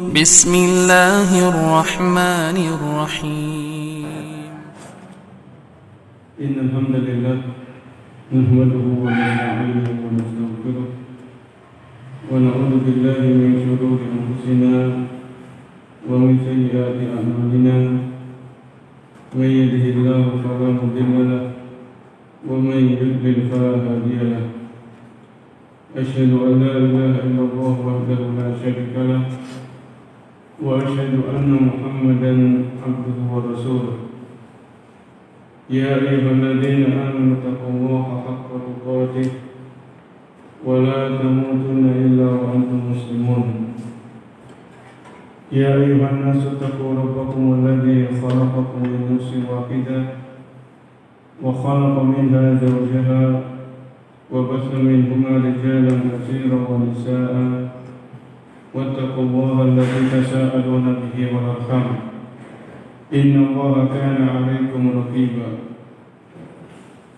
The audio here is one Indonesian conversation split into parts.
بسم الله الرحمن الرحيم إن الحمد لله نحمده ونستعينه ونستغفره ونعوذ بالله من شرور أنفسنا ومن سيئات أعمالنا من يهده الله فلا مضل له ومن يضلل فلا هادي له أشهد أن لا إله إلا الله وحده لا شريك له وأشهد أن محمدا عبده ورسوله يا أيها الذين آمنوا اتقوا الله حق تقاته ولا تموتن إلا وأنتم مسلمون يا أيها الناس اتقوا ربكم الذي خلقكم من نفس واحدة وخلق منها زوجها وبث منهما رجالا كثيرا ونساء واتقوا الله الذي تساءلون به والأرحام إن الله كان عليكم رقيبا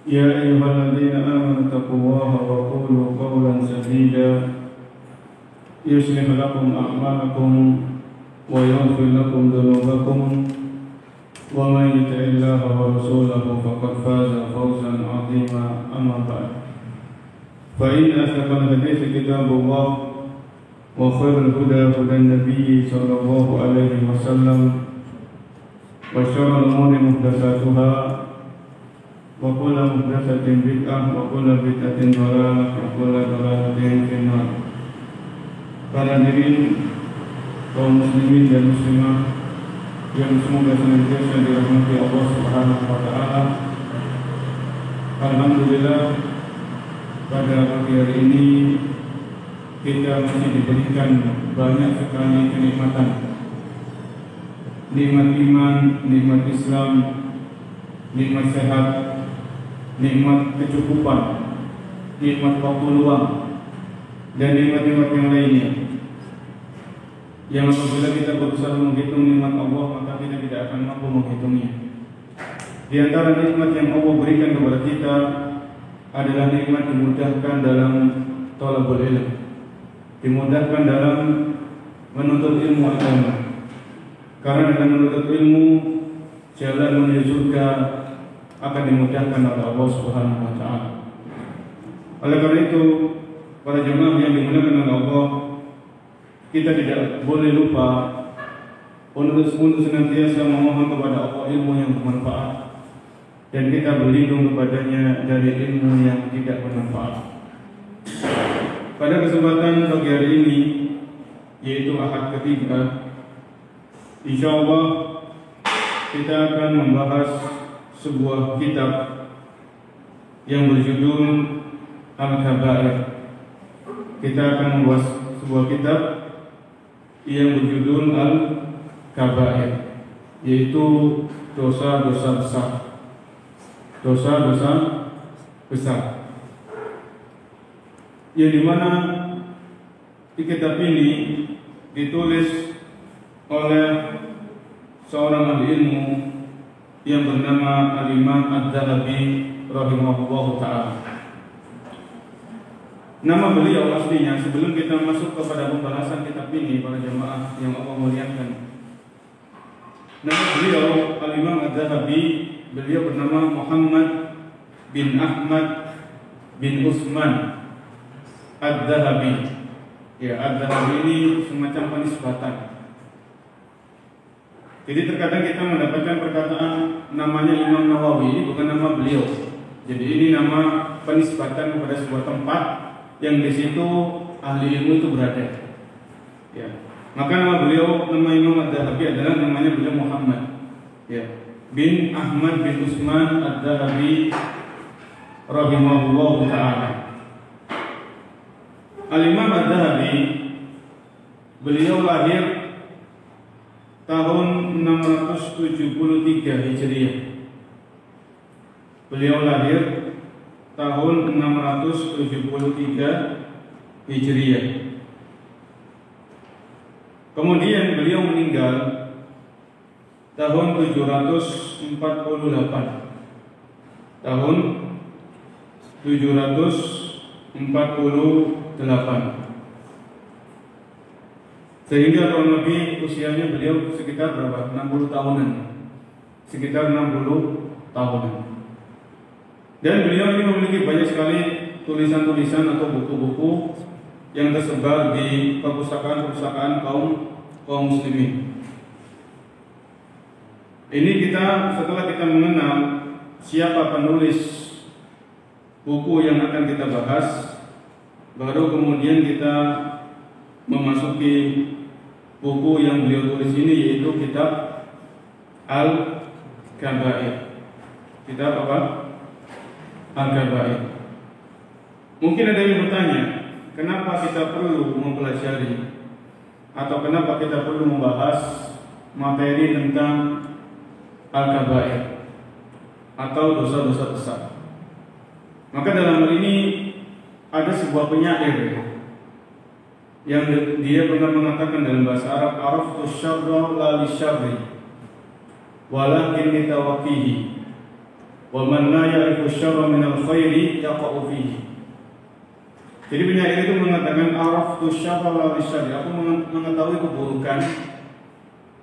يا أيها الذين آمنوا اتقوا الله وقولوا قولا سديدا يصلح لكم أعمالكم ويغفر لكم ذنوبكم ومن يطع الله ورسوله فقد فاز فوزا عظيما أما بعد فإن أصدق الحديث كتاب الله وخير الهدى هدى النبي صلى الله عليه وسلم وشر الأمور محدثاتها وكل محدثة بدعة وكل بدعة ضلالة وكل ضلالة في النار. Para hadirin kaum muslimin dan muslimah yang semoga senantiasa dirahmati Allah Subhanahu wa taala. Alhamdulillah pada pagi hari ini kita masih diberikan banyak sekali kenikmatan, nikmat iman, nikmat Islam, nikmat sehat, nikmat kecukupan, nikmat waktu luang, dan nikmat-nikmat yang lainnya. Yang apabila kita berusaha menghitung nikmat Allah, maka kita tidak akan mampu menghitungnya. Di antara nikmat yang Allah berikan kepada kita adalah nikmat dimudahkan dalam thalabul ilm, dimudahkan dalam menuntut ilmu agama. Karena dengan menuntut ilmu, jalan menuju surga akan dimudahkan oleh Allah Subhanahu wa taala. Oleh karena itu, para jemaah yang dimuliakan oleh Allah, kita tidak boleh lupa untuk senantiasa memohon kepada Allah ilmu yang bermanfaat, dan kita berlindung kepadanya dari ilmu yang tidak bermanfaat. Pada kesempatan pagi hari ini, yaitu Ahad ketiga, insyaallah kita akan membahas sebuah kitab yang berjudul Al-Kabair. Kita akan membahas sebuah kitab yang berjudul Al-Kabair, yaitu dosa-dosa besar. Dosa-dosa besar. Yang dimana di kitab ini ditulis oleh seorang ahli ilmu yang bernama Al-Imam Adz-Dzahabi rahimahullahu ta'ala. Nama beliau aslinya, sebelum kita masuk kepada pembahasan kitab ini, para jemaah yang Allah muliakan, nama beliau Al-Imam Adz-Dzahabi, beliau bernama Muhammad bin Ahmad bin Utsman Adz-Dzahabi. Ya, Adz-Dzahabi ini semacam penisbatan. Jadi terkadang kita mendapatkan perkataan namanya Imam Nawawi, ini bukan nama beliau. Jadi ini nama penisbatan kepada sebuah tempat yang di situ ahli ilmu itu berada. Ya. Maka nama beliau, nama Imam Adz-Dzahabi adalah namanya beliau Muhammad, ya, bin Ahmad bin Utsman Adz-Dzahabi rahimahullahu ta'ala. Al-Imam Adz-Dzahabi, beliau lahir tahun 673 Hijriah. Beliau lahir tahun 673 Hijriah. Kemudian beliau meninggal tahun 748. Tahun 748. Sehingga kurang lebih usianya beliau sekitar berapa? 60 tahunan. Sekitar 60 tahunan. Dan beliau ini memiliki banyak sekali tulisan-tulisan atau buku-buku yang tersebar di perpustakaan-perpustakaan kaum muslimin. Ini setelah kita mengenal siapa penulis buku yang akan kita bahas, baru kemudian kita memasuki buku yang beliau tulis ini, yaitu kitab Al-Kaba'ir. Kitab apa? Al-Kaba'ir. Mungkin ada yang bertanya, kenapa kita perlu mempelajari atau kenapa kita perlu membahas materi tentang Al-Kaba'ir atau dosa-dosa besar? Maka dalam hal ini ada sebuah penyair yang dia pernah mengatakan dalam bahasa Arab, araftu syarra la li syarri walakin li tawaqqihi wa man la ya'rifu syarra min al-khairi yaqa'u fihi. Jadi penyair itu mengatakan araftu syarra la li syarri, aku mengetahui keburukan,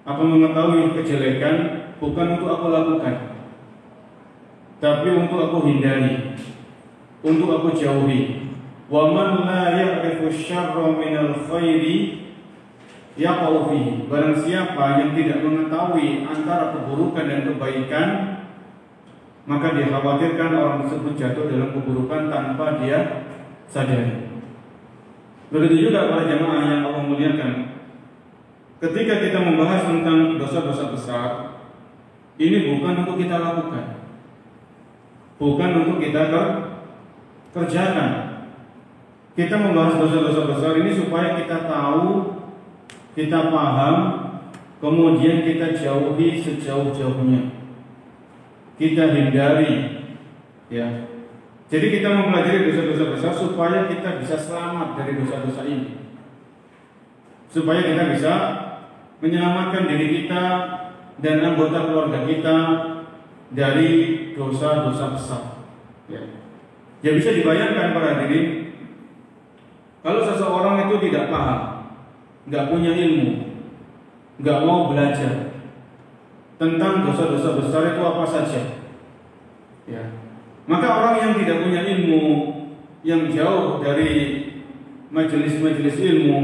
aku mengetahui kejelekan bukan untuk aku lakukan, tapi untuk aku hindari, untuk aku jauhi. Wa man la ya'rifu syarra minal khairi yaqa'u fihi. Barang siapa yang tidak mengetahui antara keburukan dan kebaikan, maka dia khawatirkan orang tersebut jatuh dalam keburukan tanpa dia sadari. Begitu juga para jamaah yang Allah muliakan, ketika kita membahas tentang dosa-dosa besar, ini bukan untuk kita lakukan, bukan untuk kita kerjakan. Kita membahas dosa-dosa besar ini supaya kita tahu, kita paham, kemudian kita jauhi sejauh-jauhnya, kita hindari, ya. Jadi kita mempelajari dosa-dosa besar supaya kita bisa selamat dari dosa-dosa ini, supaya kita bisa menyelamatkan diri kita dan anggota keluarga kita dari dosa-dosa besar. Ya bisa dibayangkan para hadirin, kalau seseorang itu tidak paham, nggak punya ilmu, nggak mau belajar tentang dosa-dosa besar itu apa saja, ya, maka orang yang tidak punya ilmu, yang jauh dari majelis-majelis ilmu,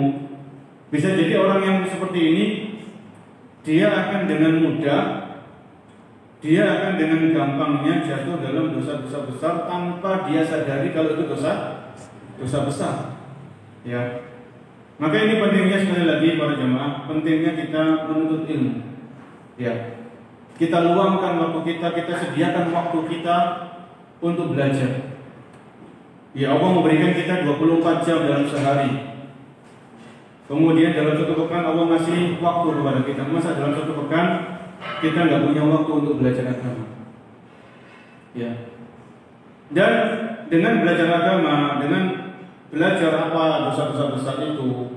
bisa jadi orang yang seperti ini, dia akan dengan mudah, dia akan dengan gampangnya jatuh dalam dosa-dosa besar tanpa dia sadari kalau itu dosa besar. Ya, maka ini pentingnya sekali lagi para jemaah, pentingnya kita menuntut ilmu. Ya, kita luangkan waktu kita sediakan waktu kita untuk belajar. Ya, Allah memberikan kita 24 jam dalam sehari. Kemudian dalam satu pekan Allah ngasih waktu kepada kita. Masa dalam satu pekan kita nggak punya waktu untuk belajar agama? Ya. Dan dengan belajar agama, dengan belajar apa dosa-dosa besar itu,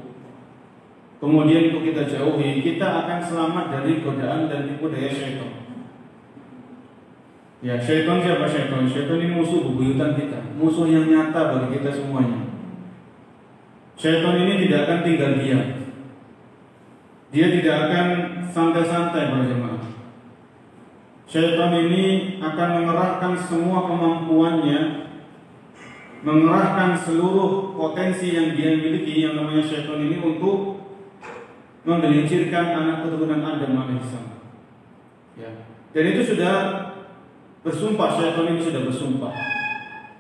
kemudian untuk kita jauhi, kita akan selamat dari godaan dan tipu daya syaitan. Ya, syaitan siapa syaitan? Syaitan ini musuh bebuyutan kita, musuh yang nyata bagi kita semuanya. Syaitan ini tidak akan tinggal diam. Dia tidak akan santai-santai para jemaah. Syaitan ini akan mengerahkan semua kemampuannya, mengerahkan seluruh potensi yang dia miliki, yang namanya syaitan ini, untuk menggelincirkan anak keturunan Adam alaihissalam. Ya. Dan itu sudah bersumpah, syaitan ini sudah bersumpah.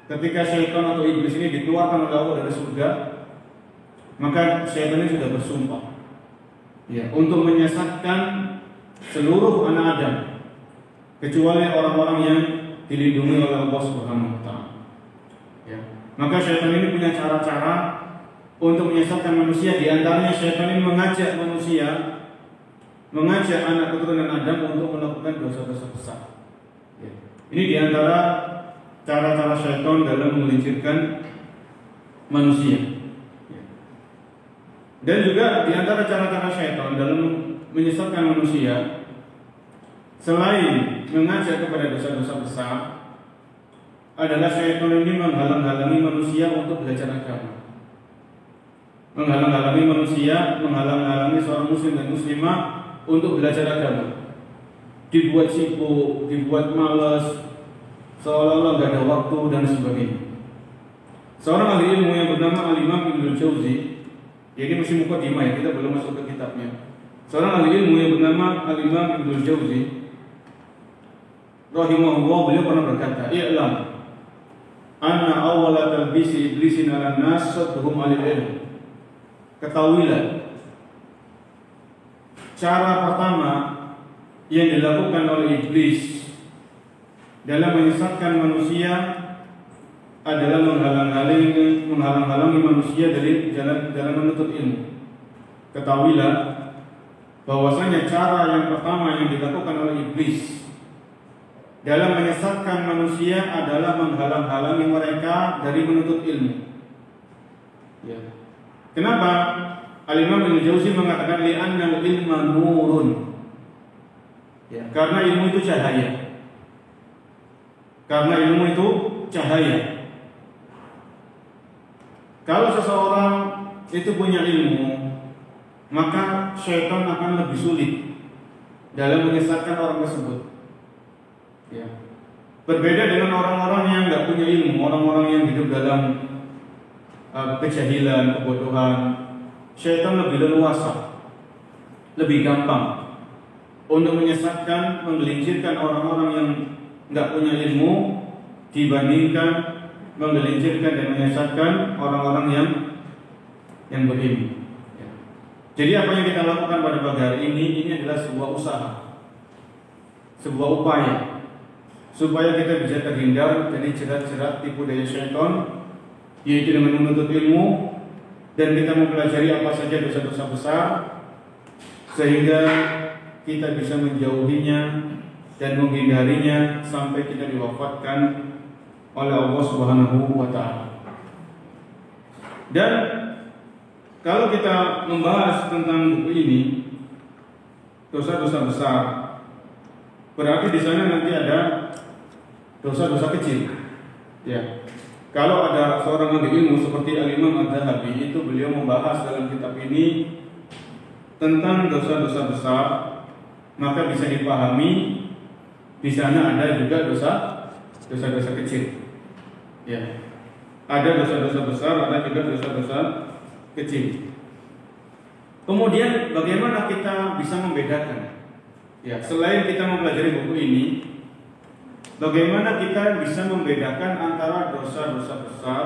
Ketika syaitan atau iblis ini dikeluarkan oleh Allah dari surga, maka syaitan ini sudah bersumpah, ya, untuk menyesatkan seluruh anak Adam, kecuali orang-orang yang dilindungi oleh Allah Subhanahu wa taala. Ya. Maka syaitan ini punya cara-cara untuk menyesatkan manusia. Di antaranya syaitan ini mengajak manusia, mengajak anak keturunan Adam untuk melakukan dosa-dosa besar. Ya. Ini di antara cara-cara syaitan dalam menggelincirkan manusia. Ya. Dan juga di antara cara-cara syaitan dalam menyesatkan manusia, selain mengajak kepada dosa-dosa besar, adalah syaitan ini menghalang-halangi manusia untuk belajar agama. menghalang-halangi manusia, menghalang-halangi seorang muslim dan muslimah untuk belajar agama. Dibuat sibuk, dibuat malas, seolah-olah gak ada waktu dan sebagainya. Seorang ahli ilmu yang bernama Al-Imam Ibnul Jauzi, ini masih mukadimah ya, kita belum masuk ke kitabnya. Seorang ahli ilmu yang bernama Al-Imam Ibnul Jauzi rahimahullah, beliau pernah berkata, "I'lam anna awwala talbisi iblisin 'ala an-nas sadduhum 'anil ilm." Ketahuilah, cara pertama yang dilakukan oleh iblis dalam menyesatkan manusia adalah menghalang-halangi manusia dari jalan menuntut ilmu. Ketahuilah bahwasanya cara yang pertama yang dilakukan oleh iblis dalam menyesatkan manusia adalah menghalang-halangi mereka dari menuntut ilmu. Ya. Kenapa? Al-Imam Ibnu Jauzi mengatakan li'anna al-ilma nurun. Ya, karena ilmu itu cahaya. Karena ilmu itu cahaya. Kalau seseorang itu punya ilmu, maka syaitan akan lebih sulit dalam menyesatkan orang tersebut. Ya. Berbeda dengan orang-orang yang nggak punya ilmu, orang-orang yang hidup dalam kejahilan, kebodohan, syaitan lebih leluasa, lebih gampang untuk menyesatkan, menggelincirkan orang-orang yang nggak punya ilmu dibandingkan menggelincirkan dan menyesatkan orang-orang yang berilmu. Ya. Jadi apa yang kita lakukan pada pagi hari ini adalah sebuah usaha, sebuah upaya supaya kita bisa terhindar dari jerat-jerat tipu daya syaitan, yaitu dengan menuntut ilmu, dan kita mempelajari apa saja dosa-dosa besar sehingga kita bisa menjauhinya dan menghindarinya sampai kita diwafatkan oleh Allah Subhanahu wa taala. Dan kalau kita membahas tentang buku ini, dosa-dosa besar, berarti di sana nanti ada dosa-dosa kecil. Ya. Kalau ada seorang ahli ilmu seperti Al-Imam Adz-Dzahabi, itu beliau membahas dalam kitab ini tentang dosa-dosa besar, maka bisa dipahami di sana ada juga dosa-dosa kecil. Ya. Ada dosa-dosa besar, ada juga dosa-dosa kecil. Kemudian bagaimana kita bisa membedakan? Ya, selain kita mempelajari buku ini, bagaimana kita bisa membedakan antara dosa-dosa besar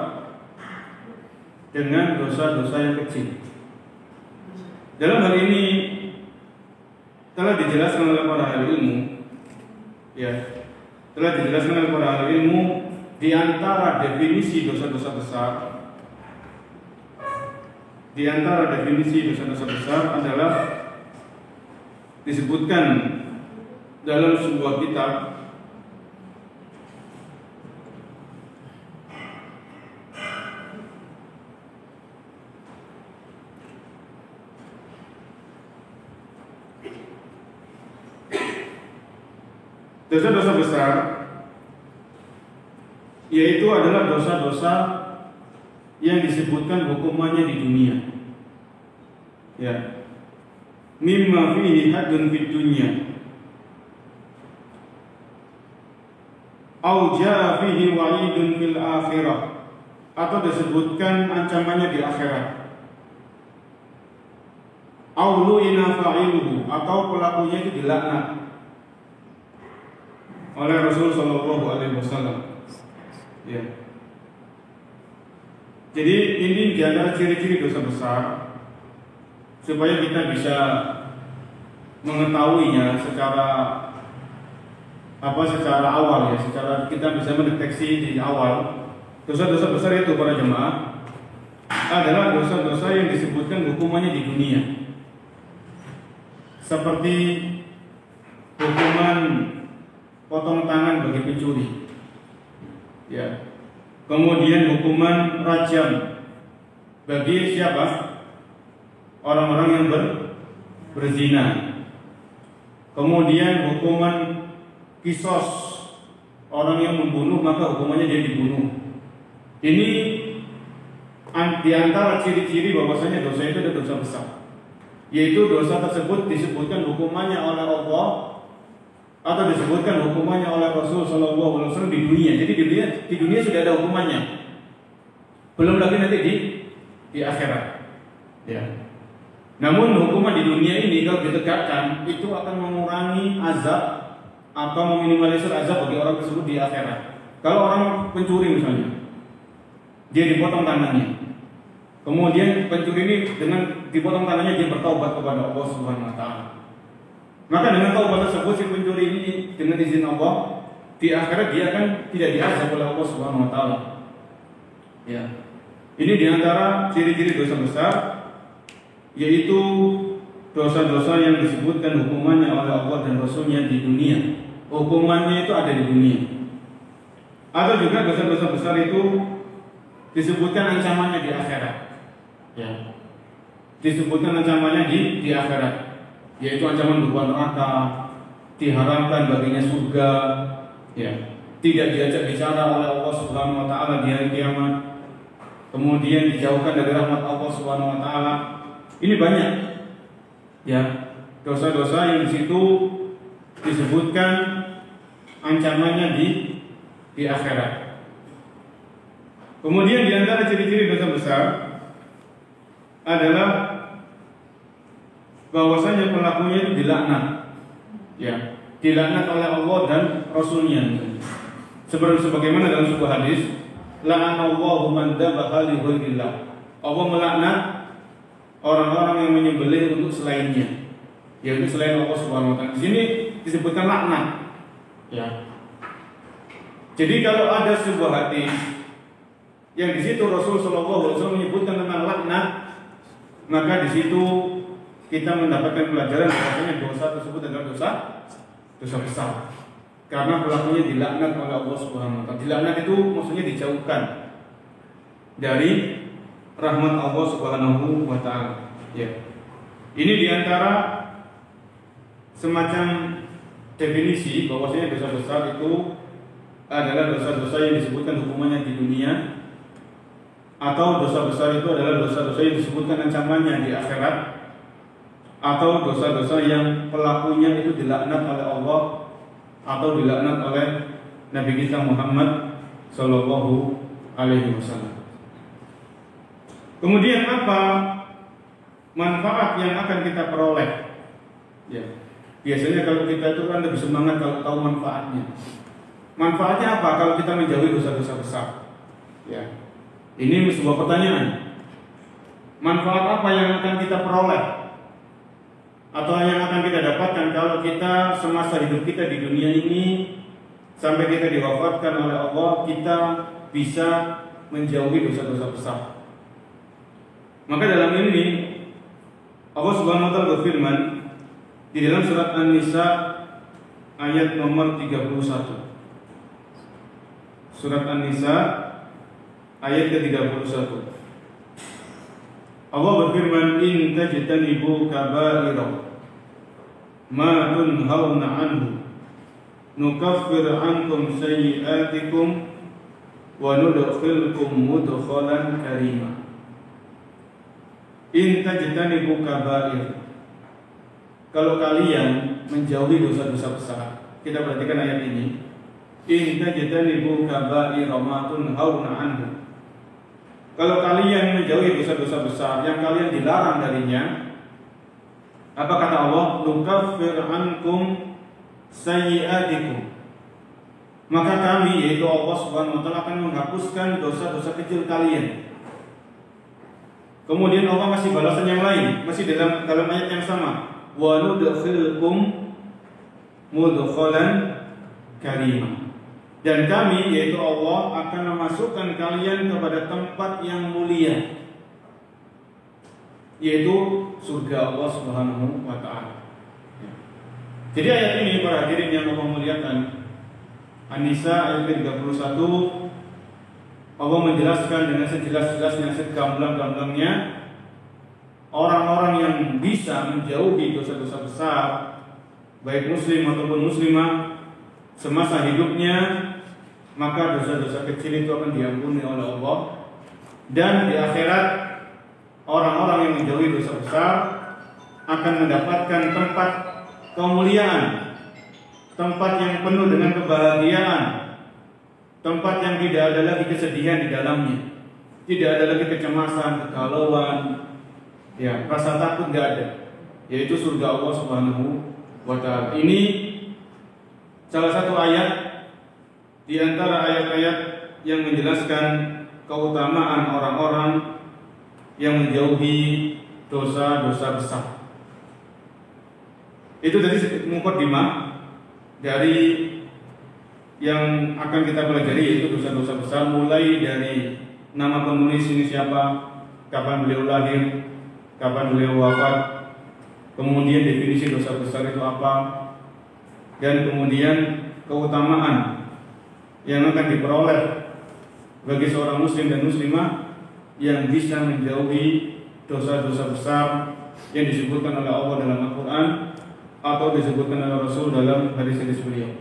dengan dosa-dosa yang kecil? Dalam hal ini telah dijelaskan oleh para ahli ilmu, ya, telah dijelaskan oleh para ahli ilmu di antara definisi dosa-dosa besar. Di antara definisi dosa-dosa besar adalah disebutkan dalam sebuah kitab dosa-dosa besar, yaitu adalah dosa-dosa yang disebutkan hukumannya di dunia. Ya, mimma fihi haddun fid dunya, au jaa fihi wa'idun fil akhirah, atau disebutkan ancamannya di akhirat. Au lu'ina fa'iluhu, atau pelakunya itu dilaknat oleh Rasul sallallahu alaihi wasallam. Ya. Jadi ini di antara ciri-ciri dosa besar, supaya kita bisa mengetahuinya secara awal, ya, secara kita bisa mendeteksi di awal. Dosa-dosa besar itu para jemaah adalah dosa-dosa yang disebutkan hukumannya di dunia, seperti hukuman potong tangan bagi pencuri, ya. Kemudian hukuman rajam bagi siapa? Orang-orang yang berzina. Kemudian hukuman kisos, orang yang membunuh maka hukumannya dia dibunuh. Ini di antara ciri-ciri bahwasanya dosa itu adalah dosa besar, yaitu dosa tersebut disebutkan hukumannya oleh Allah atau disebutkan hukumannya oleh Rasul Shallallahu Alaihi Wasallam di dunia. Jadi di dunia sudah ada hukumannya, belum lagi nanti di akhirat. Ya. Namun hukuman di dunia ini kalau ditegakkan itu akan mengurangi azab atau meminimalisir azab bagi orang tersebut di akhirat. Kalau orang pencuri misalnya, dia dipotong tangannya. Kemudian pencuri ini dengan dipotong tangannya dia bertaubat kepada Allah Subhanahu wa taala. Maka dengan taubat tersebut si pencuri ini dengan izin Allah di akhirat dia akan tidak diazab oleh Allah Subhanahu wa taala. Ya. Ini diantara ciri-ciri dosa besar, yaitu dosa-dosa yang disebutkan hukumannya oleh Allah dan Rasulnya di dunia. Hukumannya itu ada di dunia. Atau juga dosa-dosa besar itu disebutkan ancamannya di akhirat. Ya. Disebutkan ancamannya di akhirat, yaitu ancaman berupa neraka, diharamkan baginya surga, ya, tidak diajak bicara oleh Allah Subhanahu wa taala di hari kiamat, kemudian dijauhkan dari rahmat Allah Subhanahu wa taala. Ini banyak, ya, dosa-dosa yang di situ disebutkan ancamannya di akhirat. Kemudian di antara ciri-ciri dosa besar adalah bahwasanya pelakunya itu dilaknat, ya, dilaknat oleh Allah dan Rasulnya. Sebagaimana dalam sebuah hadis, la'anallahu man dabaha li ghairillah. Allah melaknat orang-orang yang menyembelih untuk selainnya, yaitu selain Allah Subhanahu wa taala. Di sini disebutkan laknat, ya. Jadi kalau ada sebuah hadis yang di situ Rasul Shallallahu Alaihi Wasallam menyebutkan tentang laknat, maka di situ kita mendapatkan pelajaran bahwasanya dosa tersebut adalah dosa besar, karena pelakunya dilaknat oleh Allah Subhanahu wa taala. Dilaknat itu maksudnya dijauhkan dari rahmat Allah Subhanahu wa taala. Ya. Ini diantara semacam definisi bahwasanya dosa besar itu adalah dosa-dosa yang disebutkan hukumannya di dunia, atau dosa besar itu adalah dosa-dosa yang disebutkan ancamannya di akhirat, atau dosa-dosa yang pelakunya itu dilaknat oleh Allah atau dilaknat oleh Nabi kita Muhammad Sallallahu Alaihi Wasallam. Kemudian apa manfaat yang akan kita peroleh? Ya, biasanya kalau kita itu kan lebih semangat kalau tahu manfaatnya. Manfaatnya apa kalau kita menjauhi dosa-dosa besar? Ya, ini sebuah pertanyaan. Manfaat apa yang akan kita peroleh atau yang akan kita dapatkan kalau kita semasa hidup kita di dunia ini sampai kita diwafatkan oleh Allah, kita bisa menjauhi dosa-dosa besar? Maka dalam ini Allah Subhanahu wa taala berfirman di dalam surat An-Nisa ayat nomor 31. Surat An-Nisa ayat ke-31. Allah berfirman, in tajtanibu kaba'ira ma tunhauna anhu nukaffir ankum sayyi'atikum wa nudkhilkum mudkhalan karima. In tajtanibu kaba'ir, kalau kalian menjauhi dosa-dosa besar. Kita perhatikan ayat ini. In tajtanibu kaba'ira ma tunhauna anhu, kalau kalian menjauhi dosa-dosa besar yang kalian dilarang darinya, apa kata Allah? Nukaffir ankum sayyi'atikum, maka kami, yaitu Allah Subhanahu wa taala, akan menghapuskan dosa-dosa kecil kalian. Kemudian Allah masih balasan yang lain, masih dalam ayat yang sama, wa nudkhilkum mudkhalan karimah, dan kami, yaitu Allah, akan memasukkan kalian kepada tempat yang mulia, yaitu surga Allah Subhanahu wa taala. Jadi ayat ini para hadirin yang Allah muliakan, An-Nisa ayat 31, Allah menjelaskan dengan sejelas-jelasnya, segamblang-gamblangnya, orang-orang yang bisa menjauhi dosa-dosa besar, baik muslim ataupun muslimah, semasa hidupnya, maka dosa-dosa kecil itu akan diampuni oleh Allah, Dan di akhirat orang-orang yang menjauhi dosa besar akan mendapatkan tempat kemuliaan, tempat yang penuh dengan kebahagiaan, tempat yang tidak ada lagi kesedihan di dalamnya, tidak ada lagi kecemasan, kegalauan, ya, rasa takut tidak ada, yaitu surga Allah Subhanahu wa Ta'ala. Ini salah satu ayat di antara ayat-ayat yang menjelaskan keutamaan orang-orang yang menjauhi dosa-dosa besar. Itu tadi mukaddimah dari yang akan kita pelajari, yaitu dosa-dosa besar, mulai dari nama penulis ini siapa, kapan beliau lahir, kapan beliau wafat, kemudian definisi dosa besar itu apa, dan kemudian keutamaan yang akan diperoleh bagi seorang muslim dan muslimah yang bisa menjauhi dosa-dosa besar yang disebutkan oleh Allah dalam Al-Quran atau disebutkan oleh Rasul dalam hadis-hadis beliau.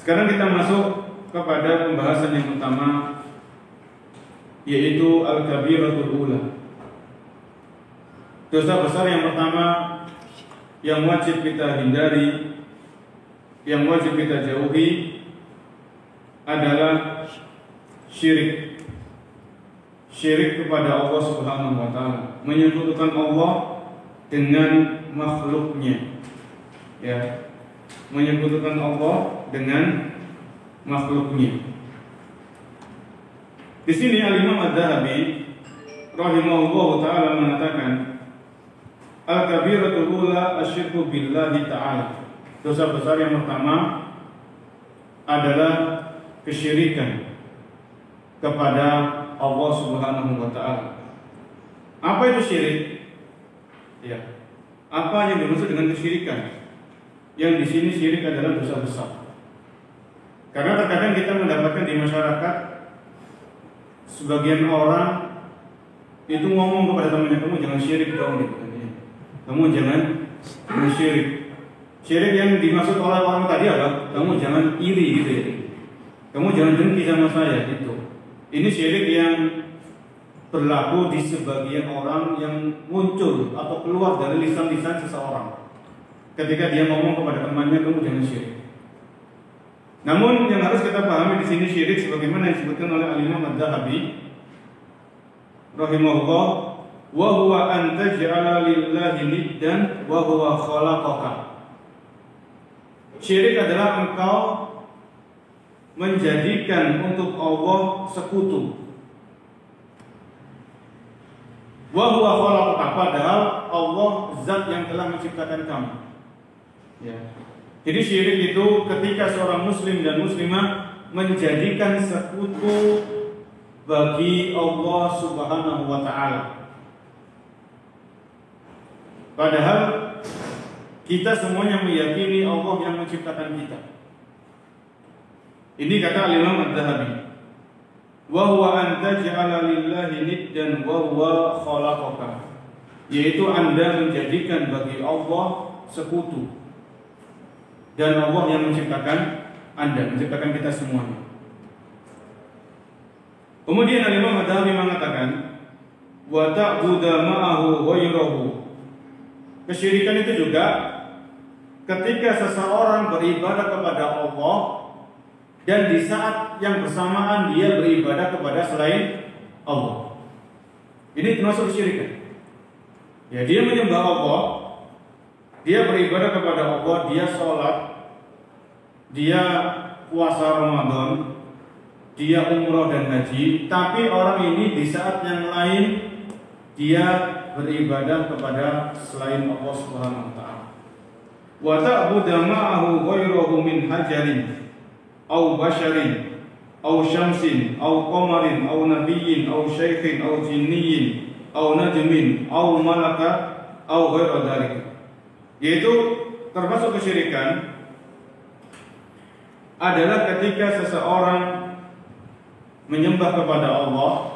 Sekarang kita masuk kepada pembahasan yang utama, yaitu Al-Kabiratul Ula. Dosa besar yang pertama yang wajib kita hindari, yang wajib kita jauhi adalah syirik. Syirik kepada Allah Subhanahu wa Ta'ala, menyekutukan Allah dengan makhluknya, ya, menyekutukan Allah dengan makhluknya. Di sini Al-Imam Adz-Dzahabi rahimahullah taala mengatakan, al-kabiratul ula asyirku billahi ta'ala. Dosa besar yang pertama adalah kesyirikan kepada Allah Subhanahu wa Ta'ala. Apa itu syirik? Ya. Apa yang dimaksud dengan kesyirikan? Yang di sini syirik adalah dosa besar. Karena terkadang kita mendapatkan di masyarakat sebagian orang itu ngomong kepada temannya, kamu jangan syirik dong, gitu. Kamu jangan syirik. Syirik yang dimaksud oleh orang tadi adalah kamu jangan iri, gitu ya. Kamu jangan dengki sama saya, gitu. Ini syirik yang berlaku di sebagian orang yang muncul atau keluar dari lisan-lisan seseorang ketika dia ngomong kepada temannya, kamu jangan syirik. Namun yang harus kita pahami di sini syirik sebagaimana yang disebutkan oleh Al-Imam Adz-Dzahabi rahimahullah, wa huwa an taj'ala lillahi niddan wa huwa khalaqaka. Syirik adalah engkau menjadikan untuk Allah sekutu. Wa huwa khalaqaka, padahal Allah zat yang telah menciptakan kamu. Ya. Jadi syirik itu ketika seorang muslim dan muslimah menjadikan sekutu bagi Allah Subhanahu wa Ta'ala. Padahal kita semuanya meyakini Allah yang menciptakan kita. Ini kata Al-Imam Adz-Dzahabi, wa huwa an taj'ala lillahi niddan wa huwa khalaqaka, yaitu Anda menjadikan bagi Allah sekutu dan Allah yang menciptakan Anda, menciptakan kita semuanya. Kemudian Al-Imam Adz-Dzahabi mengatakan, wa ta'budu ma'ahu ghairahu. Kesyirikan itu juga ketika seseorang beribadah kepada Allah dan di saat yang bersamaan dia beribadah kepada selain Allah. Ini termasuk kesyirikan. Ya, dia menyembah Allah, dia beribadah kepada Allah, dia sholat, dia puasa Ramadan, dia umroh dan haji, tapi orang ini di saat yang lain dia beribadah kepada selain Allah Subhanahu wa Ta'ala. Wa ta'budu ma'ahu ghairahu min hajarin aw basharin aw syamsin aw qamarin aw nabiyyin aw syaikhin aw jinniyin aw najmin aw malaka aw ghaira dzalik. Yaitu termasuk kesyirikan adalah ketika seseorang menyembah kepada Allah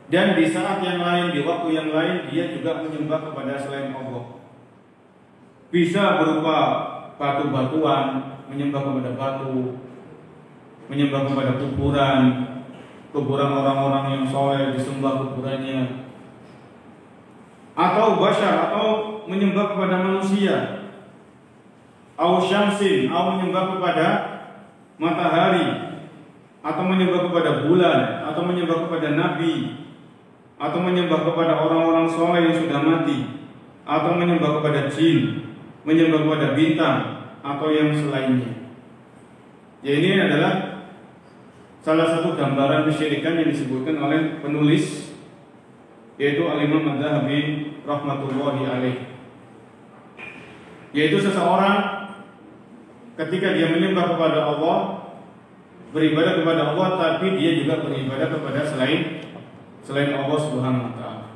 dan di saat yang lain, di waktu yang lain dia juga menyembah kepada selain Allah. Bisa berupa batu-batuan, menyembah kepada batu, menyembah kepada kuburan, kuburan orang-orang yang soleh, disembah kuburannya, atau basyar, atau menyembah kepada manusia, au syamsin, au menyembah kepada matahari, atau menyembah kepada bulan, atau menyembah kepada nabi, atau menyembah kepada orang-orang soleh yang sudah mati, atau menyembah kepada jin, menyembah kepada bintang, atau yang selainnya. Ya, ini adalah salah satu gambaran kesyirikan yang disebutkan oleh penulis, yaitu Al-Imam Az-Zahabi rahmatullahi alaih. Yaitu seseorang ketika dia menyembah kepada Allah, beribadah kepada Allah, tapi dia juga beribadah kepada selain Allah Subhanahu wa taala.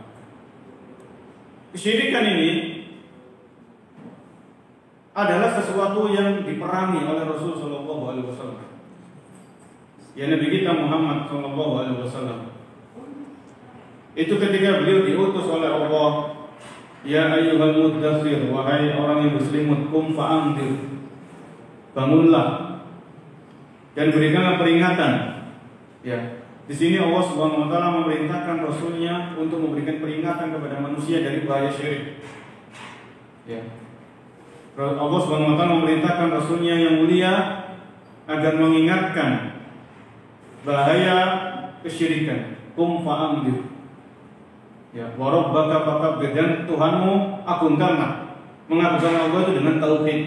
Kesyirikan ini adalah sesuatu yang diperangi oleh Rasul sallallahu alaihi wasallam. Ya, Nabi kita Muhammad sallallahu alaihi wasallam. Itu ketika beliau diutus oleh Allah, ya ayyuhal muddatsir, wahai orang yang berselimut, qum fa'anzir, bangunlah dan berikanlah peringatan. Ya, di sini Allah Subhanahu wa taala memerintahkan Rasulnya untuk memberikan peringatan kepada manusia dari bahaya syirik. Ya. Allah Subhanahu wa taala memerintahkan Rasulnya yang mulia agar mengingatkan bahaya kesyirikan. Qum fa'anzir. Ya, wa rabbaka fakabbir, dan Tuhanmu agungkanlah. Mengagungkan Allah itu dengan tauhid,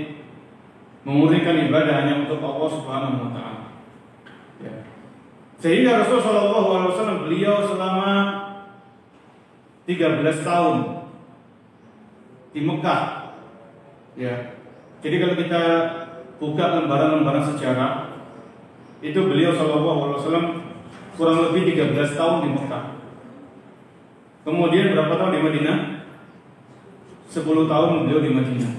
memurnikan ibadah hanya untuk Allah Subhanahu wa taala. Ya. Sehingga Rasul sallallahu alaihi wasallam beliau selama 13 tahun di Mekah. Ya. Jadi kalau kita buka lembaran-lembaran sejarah, itu beliau sallallahu alaihi wasallam kurang lebih 13 tahun di Mekah. Kemudian berapa tahun di Madinah? 10 tahun beliau di Madinah.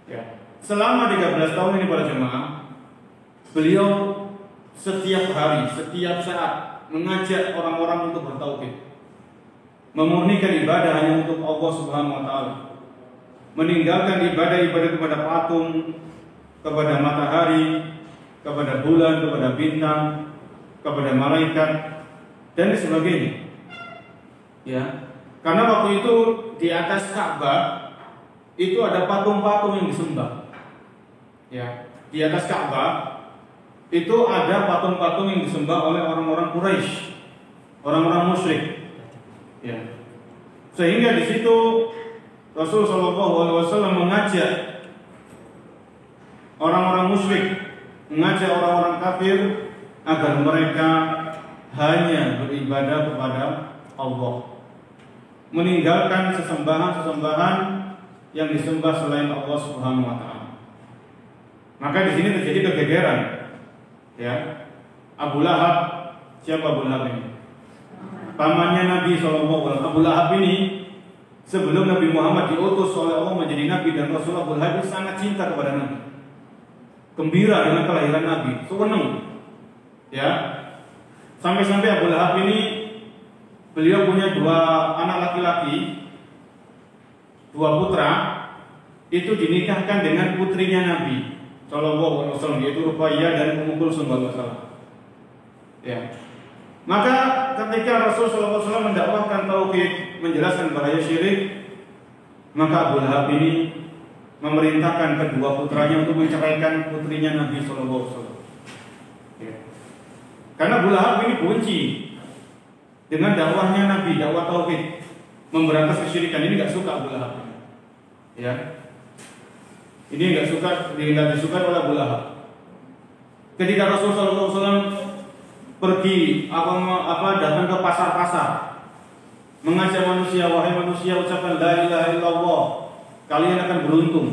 Ya. Selama 13 tahun ini para jemaah, beliau setiap hari, setiap saat mengajak orang-orang untuk bertauhid, memurnikan ibadah hanya untuk Allah Subhanahu wa taala, meninggalkan ibadah-ibadah kepada patung, kepada matahari, kepada bulan, kepada bintang, kepada malaikat dan sebagainya. Ya, karena waktu itu di atas Ka'bah itu ada patung-patung yang disembah. Ya, di atas Ka'bah itu ada patung-patung yang disembah oleh orang-orang Quraisy, orang-orang musyrik. Ya, sehingga di situ Rasul Shallallahu Alaihi Wasallam mengajak orang-orang musyrik, mengajak orang-orang kafir agar mereka hanya beribadah kepada Allah, meninggalkan sesembahan-sesembahan yang disembah selain Allah Subhanahu wa taala. Maka di sini terjadi kegegeran. Ya. Abu Lahab, siapa Abu Lahab ini? Pamannya Nabi SAW. Abu Lahab ini sebelum Nabi Muhammad diutus oleh Allah menjadi Nabi dan Rasul, Abu Lahab sangat cinta kepada Nabi, gembira dengan kelahiran Nabi, senang. Ya. Sampai-sampai Abu Lahab ini beliau punya 2 anak laki-laki, 2 putra, itu dinikahkan dengan putrinya Nabi Sallallahu Alaihi Wasallam, yaitu Ruqayyah dan Ummu Kulsum radhiyallahu. Ya. Maka ketika Rasul Sallallahu Alaihi Wasallam mendakwahkan tauhid, menjelaskan bahaya syirik, maka Abu Lahab ini memerintahkan kedua putranya untuk menceraikan putrinya Nabi Sallallahu Alaihi Wasallam. Ya. Karena Abu Lahab ini benci dengan dakwahnya Nabi, dakwah tauhid, memberantas kesyirikan. Ini nggak suka Abu Lahab. Ya, ini nggak disukai oleh Abu Lahab. Ketika Rasulullah SAW pergi datang ke pasar-pasar, mengajak manusia, wahai manusia, ucapkan la ilaha illallah, kalian akan beruntung.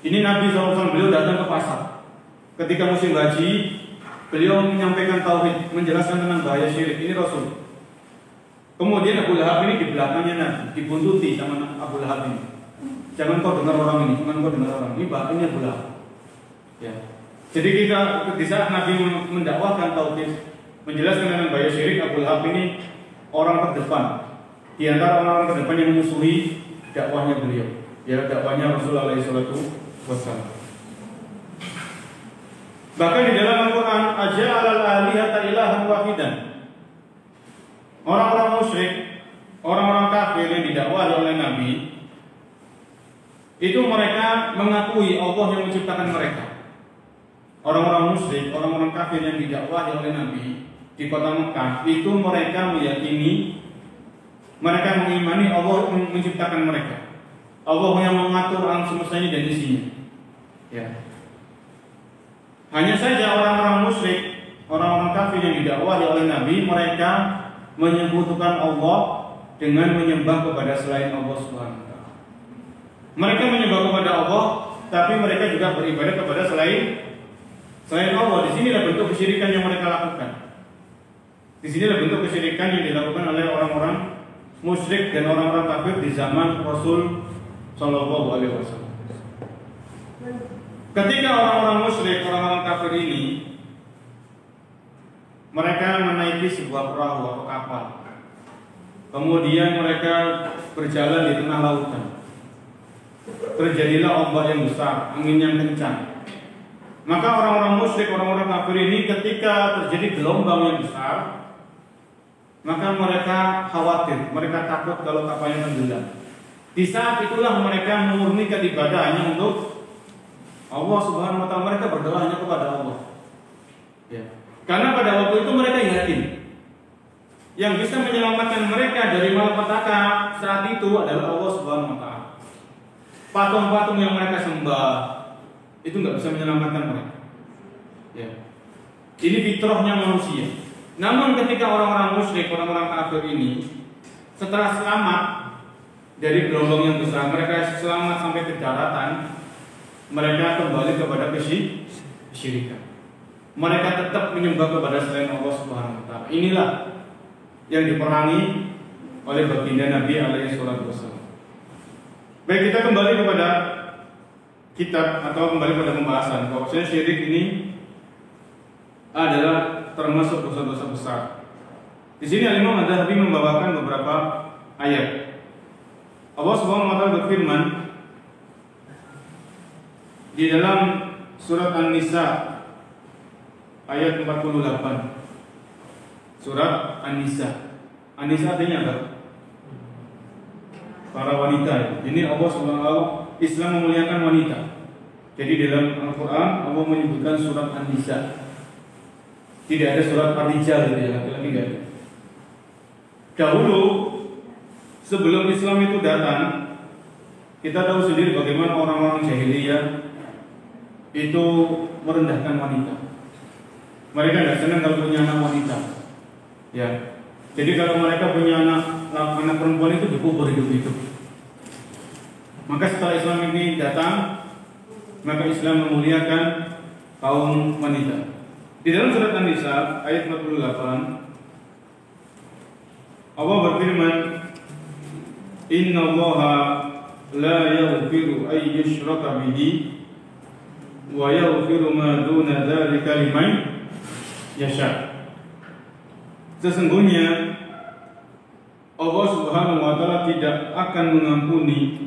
Ini Nabi SAW, beliau datang ke pasar. Ketika musim haji, beliau menyampaikan tauhid, menjelaskan tentang bahaya syirik. Ini Rasul. Kemudian Abu Lahab ini di belakangnya Nabi, dibuntuti sama Abu Lahab ini. Jangan kau dengar orang ini, jangan kau dengar orang ini. Ini Abu Lahab. Ya. Jadi di saat Nabi mendakwahkan tauhid, menjelaskan tentang bahaya syirik, Abu Lahab ini orang terdepan di antara orang-orang terdepan yang memusuhi dakwahnya beliau. Ya, dakwahnya Rasulullah SAW. Bahkan di dalam Al-Quran, aja'alal alihata ilahan wahidan. Orang-orang musyrik, orang-orang kafir yang didakwahi oleh Nabi, itu mereka mengakui Allah yang menciptakan mereka. Orang-orang musyrik, orang-orang kafir yang didakwahi oleh Nabi di kota Mekah, itu mereka meyakini, mereka mengimani Allah menciptakan mereka. Allah yang mengatur alam semesta ini dan isinya. Ya. Hanya saja orang-orang musyrik, orang-orang kafir yang didakwahi oleh Nabi, mereka menyebutkan Allah dengan menyembah kepada selain Allah Subhanahu wa taala. Mereka menyembah kepada Allah, tapi mereka juga beribadah kepada selain Allah. Di sinilah bentuk kesyirikan yang mereka lakukan. Di sinilah bentuk kesyirikan yang dilakukan oleh orang-orang musyrik dan orang-orang kafir di zaman Rasul Shallallahu Alaihi Wasallam. Ketika orang-orang musyrik, orang-orang kafir ini mereka menaiki sebuah perahu atau kapal, kemudian mereka berjalan di tengah lautan. Terjadilah ombak yang besar, angin yang kencang. Maka orang-orang musyrik, orang-orang kafir ini ketika terjadi gelombang yang besar, maka mereka khawatir, mereka takut kalau kapalnya tenggelam. Di saat itulah mereka memurnikan ibadahnya untuk Allah Subhanahu wa taala. Mereka berdoa hanya kepada Allah. Ya. Karena pada waktu itu mereka yakin yang bisa menyelamatkan mereka dari malapetaka saat itu adalah Allah Subhanahu wa taala. Patung-patung yang mereka sembah itu nggak bisa menyelamatkan mereka. Ya. Ini fitrahnya manusia. Namun ketika orang-orang musyrik, orang-orang kafir ini setelah selamat dari gelombang yang besar, mereka selamat sampai ke daratan, mereka kembali kepada kesyirikan. Mereka tetap menyembah kepada selain Allah Subhanahu wa taala. Inilah yang diperangi oleh baginda Nabi alaihi salatu wasallam. Baik, kita kembali kepada kitab atau kembali pada pembahasan bahwasanya syirik ini adalah termasuk dosa-dosa besar. Di sini Imam Ad-Dhahabi membawakan beberapa ayat. Allah Subhanahu wa taala berfirman di dalam surat An-Nisa ayat 48. Surat An-Nisa. An-Nisa artinya apa? Para wanita. Ini Allah Subhanahu wa taala Islam memuliakan wanita. Jadi dalam Al-Qur'an Allah menyebutkan surat An-Nisa. Tidak ada surat Ar-Rijal gitu ya, laki-laki enggak ada. Dahulu sebelum Islam itu datang, kita tahu sendiri bagaimana orang-orang jahiliyah itu merendahkan wanita. Mereka tidak senang kalau punya anak wanita. Ya. Jadi kalau mereka punya anak perempuan itu dikubur hidup-hidup. Maka setelah Islam ini datang, maka Islam memuliakan kaum wanita. Di dalam surat An-Nisa ayat 48 Allah berfirman, Innallaha la yaghfiru ay yushraka bihi wa yaghfiru ma duna dzalika liman yasha. Sesungguhnya Allah Subhanahu wa taala tidak akan mengampuni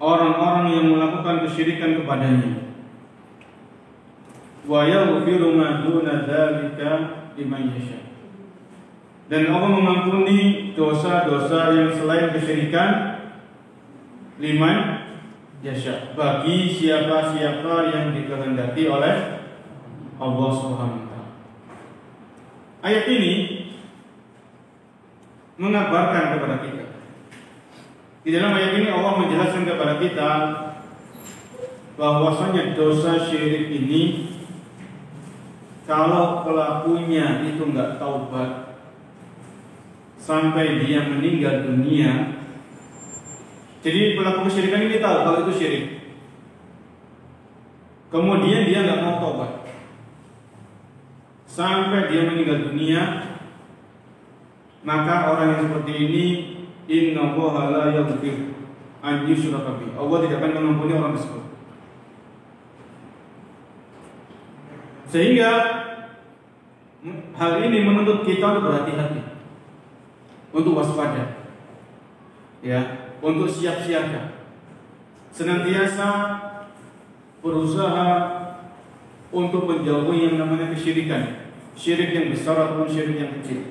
orang-orang yang melakukan kesyirikan kepadanya. Wa yaghfiru ma duna dzalika liman yasha. Dan Allah mengampuni dosa-dosa yang selain kesyirikan liman yasha, bagi siapa-siapa yang dikehendaki oleh Allah Subhanahu wa taala. Ayat ini mengabarkan kepada kita. Di dalam ayat ini Allah menjelaskan kepada kita bahwasanya dosa syirik ini kalau pelakunya itu enggak taubat sampai dia meninggal dunia. Jadi pelaku kesyirikan ini tahu kalau itu syirik, kemudian dia enggak mau taubat sampai dia meninggal dunia, maka orang yang seperti ini innallaha la yaghfir an yushraka bihi. Allah tidak akan mengampuni orang tersebut. Sehingga hal ini menuntut kita untuk berhati-hati, untuk waspada, ya, untuk siap siaga, senantiasa berusaha untuk menjauhi yang namanya kesyirikan, syirik yang besar ataupun syirik yang kecil.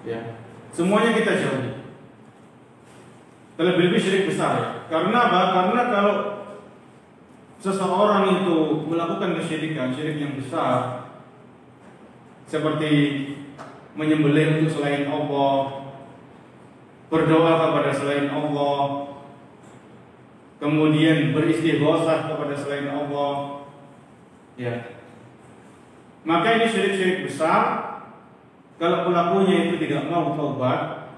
Ya, semuanya kita jauhi. Terlebih-lebih syirik besar ya. Karena apa? Karena kalau seseorang itu melakukan kesyirikan, syirik yang besar, seperti menyembelih untuk selain Allah, berdoa kepada selain Allah, kemudian beristighosah kepada selain Allah, ya, maka ini syirik-syirik besar. Kalau pelakunya itu tidak mau taubat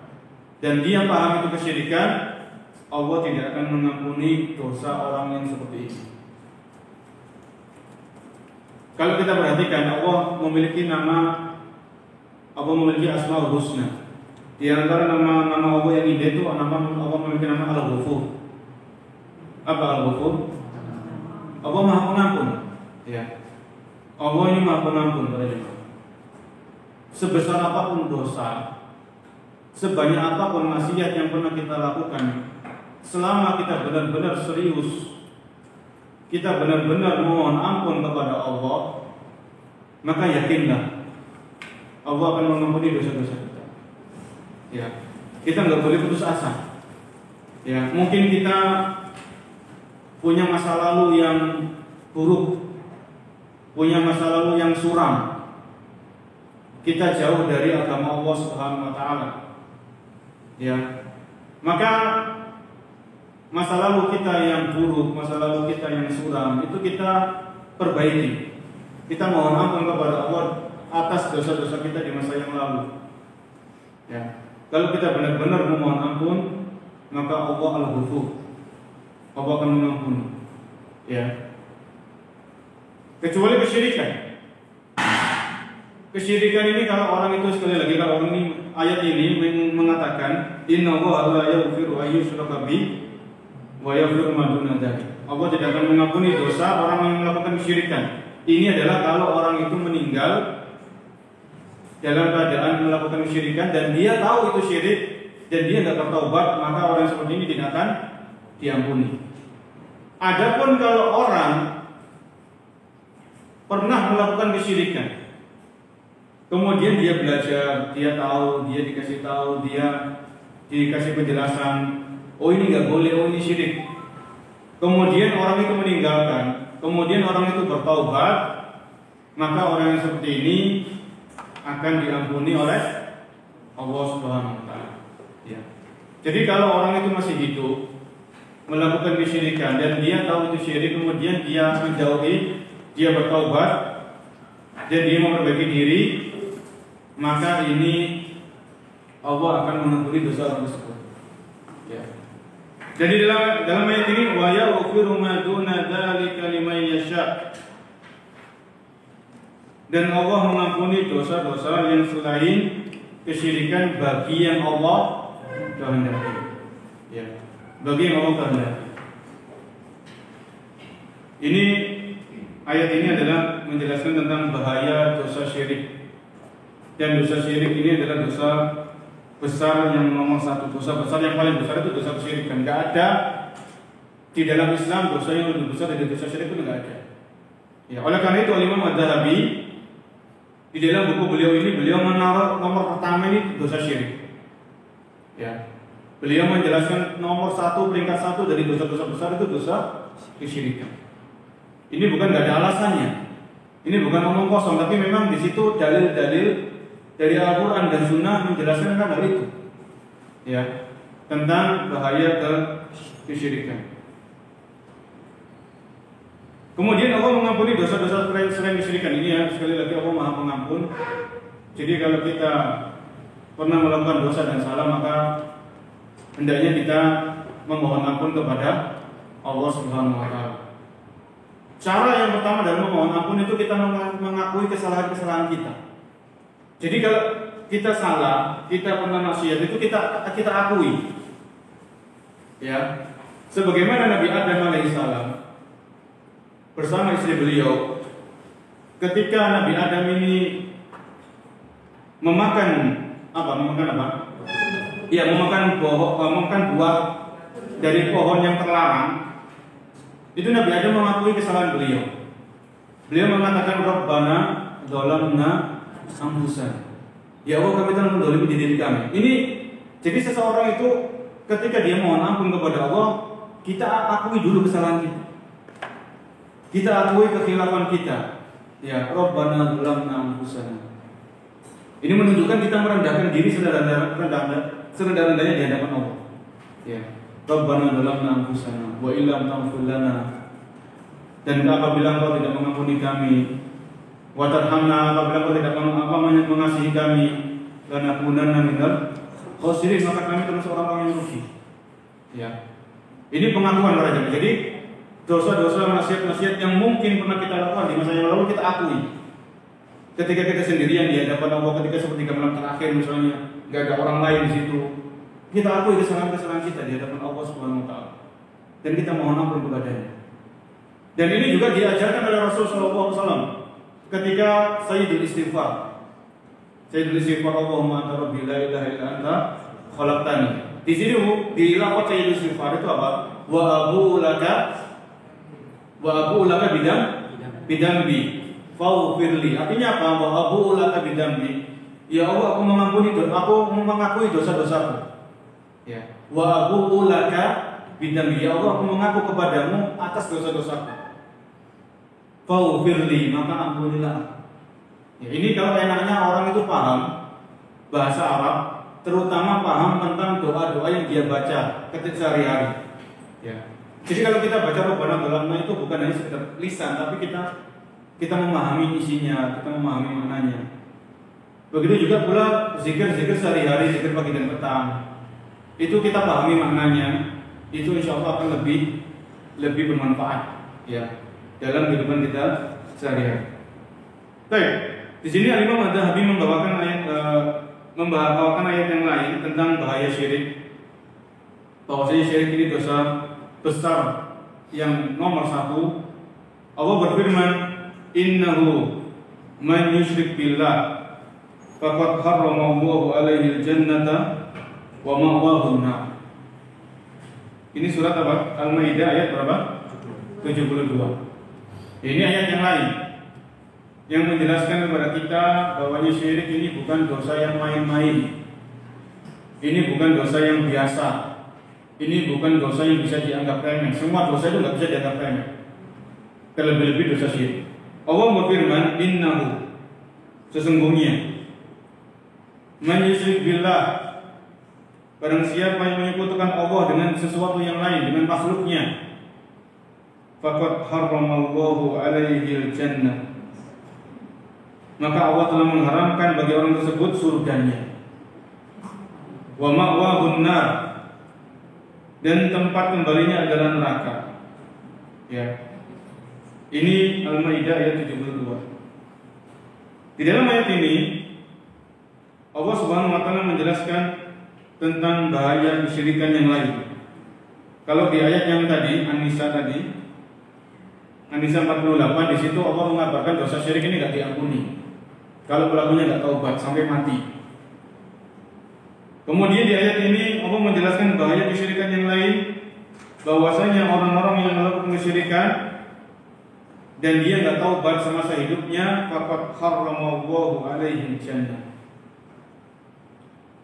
dan dia paham itu kesyirikan, Allah tidak akan mengampuni dosa orang yang seperti ini. Kalau kita perhatikan, Allah memiliki Asmaul Husna. Di antara nama-nama Allah yang indah itu Allah memiliki nama Al-Ghafur. Apa Al-Ghafur? Allah Maha Pengampun. Ya. Allah ini Maha Pengampun pada jemaah. Sebesar apapun dosa, sebanyak apapun maksiat yang pernah kita lakukan, selama kita benar-benar serius, kita benar-benar mohon ampun kepada Allah, maka yakinlah Allah akan mengampuni dosa-dosa kita. Ya, kita nggak boleh putus asa. Ya, mungkin kita punya masa lalu yang buruk, punya masa lalu yang suram. Kita jauh dari agama Allah Subhanahu wa taala. Ya. Maka masa lalu kita yang buruk, masa lalu kita yang suram itu kita perbaiki. Kita mohon ampun kepada Allah atas dosa-dosa kita di masa yang lalu. Ya. Kalau kita benar-benar memohon ampun, maka Allah Al-Ghafur. Allah akan mengampuni. Ya. Kecuali kesyirikan. Kesyirikan ini kalau orang itu sekali lagi, kalau orang ini ayat ini mengatakan innallaha la yaghfiru an yushraka bihi wa yaghfiru ma duna dzalik. Allah tidak akan mengampuni dosa orang yang melakukan kesyirikan. Ini adalah kalau orang itu meninggal dalam keadaan melakukan kesyirikan dan dia tahu itu syirik dan dia tidak bertaubat, maka orang seperti ini tidak akan diampuni. Adapun kalau orang pernah melakukan kesyirikan, kemudian dia belajar, dia tahu, dia dikasih tahu, dia dikasih penjelasan, oh ini nggak boleh, oh ini syirik. Kemudian orang itu meninggalkan, kemudian orang itu bertaubat, maka orang yang seperti ini akan diampuni oleh Allah Subhanahu wa taala. Ya. Jadi kalau orang itu masih hidup melakukan kesyirikan dan dia tahu itu syirik, kemudian dia menjauhi, dia bertaubat dan dia memperbaiki diri, maka ini Allah akan mengampuni dosa orang tersebut. Ya. Jadi dalam ayat ini wa yaghfiru ma duna dzalika liman yasha. Dan Allah mengampuni dosa-dosa yang selain kesyirikan bagi yang Allah kehendaki. Ya. Bagi yang Allah kehendaki. Ini ayat ini adalah menjelaskan tentang bahaya dosa syirik. Dan dosa syirik ini adalah dosa besar yang nomor satu. Dosa besar yang paling besar itu dosa kesyirikan. Tidak ada di dalam Islam dosa yang lebih besar dari dosa syirik itu tidak ada. Ya, oleh karena itu Imam Adz-Dzahabi di dalam buku beliau ini beliau menaruh nomor pertama ini dosa syirik. Ya, beliau menjelaskan nomor satu, peringkat satu dari dosa-dosa besar itu dosa kesyirikan. Ini bukan nggak ada alasannya. Ini bukan omong kosong, tapi memang di situ dalil-dalil dari Al-Quran dan Sunnah menjelaskan hal itu, ya, tentang bahaya kesyirikan. Kemudian Allah mengampuni dosa-dosa selain kesyirikan ini, ya, sekali lagi Allah Maha Pengampun. Jadi kalau kita pernah melakukan dosa dan salah, maka hendaknya kita memohon ampun kepada Allah Subhanahu wa taala. Cara yang pertama dalam memohon ampun itu kita mengakui kesalahan-kesalahan kita. Jadi kalau kita salah, kita pernah maksiat itu kita akui. Ya. Sebagaimana Nabi Adam alaihissalam bersama istri beliau, ketika Nabi Adam ini memakan apa? Iya, memakan buah dari pohon yang terlarang. Itu Nabi Adam mengakui kesalahan beliau. Beliau mengatakan Rabbana dzalamna anfusana Ya Allah, kami telah mendolimi diri kami. Ini jadi seseorang itu ketika dia mohon ampun kepada Allah, kita akui dulu kesalahan kita. Kita akui kekhilafan kita. Ya, Rabbana dzalamna anfusana. Ini menunjukkan kita merendahkan diri serendah-rendahnya di hadapan Allah. Ya, Rabbana dzalamna anfusana wa illam taghfir lana. Dan apabila Engkau tidak mengampuni kami, wa tarhamna, apabila Engkau tidak mengasihi kami, lanakunanna minal khasirin, maka kami termasuk orang-orang yang rugi. Ya. Ini pengakuan para jemaah. Jadi dosa-dosa, maksiat-maksiat yang mungkin pernah kita lakukan di masa yang lalu kita akui. Ketika kita sendirian di hadapan Allah, ketika sepertiga malam terakhir misalnya, nggak ada orang lain di situ, kita akui kesalahan-kesalahan kita di hadapan Allah Subhanahu Wa Taala, dan kita mohon ampun kepadanya. Dan ini juga diajarkan oleh Rasulullah SAW ketika Sayyidul Istighfar. Sayyidul Istighfar, Allahumma anta rabbi la ilaha illa anta khalaqtani. Di sini di lafaz Sayyidul Istighfar itu apa? Wa abu laka bidambi faghfirli. Artinya apa? Wa abu laka bidambi. Ya Allah, aku mengakui dosa-dosaku. Ya. Wa abu laka bidambi. Ya Allah, aku mengaku kepadamu atas dosa-dosaku. Faghfirli, maka ampunilah. Ya, ini kalau enaknya orang itu paham bahasa Arab, terutama paham tentang doa-doa yang dia baca ketika sehari-hari. Ya. Jadi kalau kita baca Rabbana dzalamna itu bukan hanya sekedar lisan, tapi kita memahami isinya, kita memahami maknanya. Begitu juga pula zikir-zikir sehari-hari, zikir pagi dan petang. Itu kita pahami maknanya, itu insya Allah akan lebih bermanfaat. Ya. Dalam kehidupan kita sehari-hari. Baik, di sini Imam Adz-Dzahabi membawakan ayat yang lain tentang bahaya syirik. Bahwasanya syirik ini dosa besar yang nomor 1. Allah berfirman, "Innahu man yusyrik billah faqad harrama Allahu 'alaihi al-jannata wa ma'wahu an-nar." Ini surat apa? Al-Maidah ayat berapa? 72. Ini ayat yang lain yang menjelaskan kepada kita bahwa syirik ini bukan dosa yang main-main. Ini bukan dosa yang biasa. Ini bukan dosa yang bisa dianggap remeh. Semua dosa itu nggak bisa dianggap remeh. Terlebih-lebih dosa syirik. Allah berfirman, "Innahu", sesungguhnya, "man yusyrik billah", barang siapa yang menyekutukan Allah dengan sesuatu yang lain, dengan makhluknya, faqad harramallahu 'alaihi al-jannah, maka Allah telah mengharamkan bagi orang tersebut surganya. Wa ma'wahu an-nar, dan tempat kembalinya adalah neraka. Ya. Ini Al-Maidah ayat 72. Di dalam ayat ini Allah Subhanahu wa taala menjelaskan tentang bahaya kesyirikan yang lain. Kalau di ayat yang tadi, An-Nisa 48, di situ Allah mengabarkan dosa syirik ini tidak diampuni kalau pelakunya tidak taubat sampai mati. Kemudian di ayat ini Allah menjelaskan bahaya kesyirikan yang lain, bahwasanya orang-orang yang melakukan kesyirikan dan dia tidak taubat semasa hidupnya, faqad harramallahu 'alaihi al-jannah,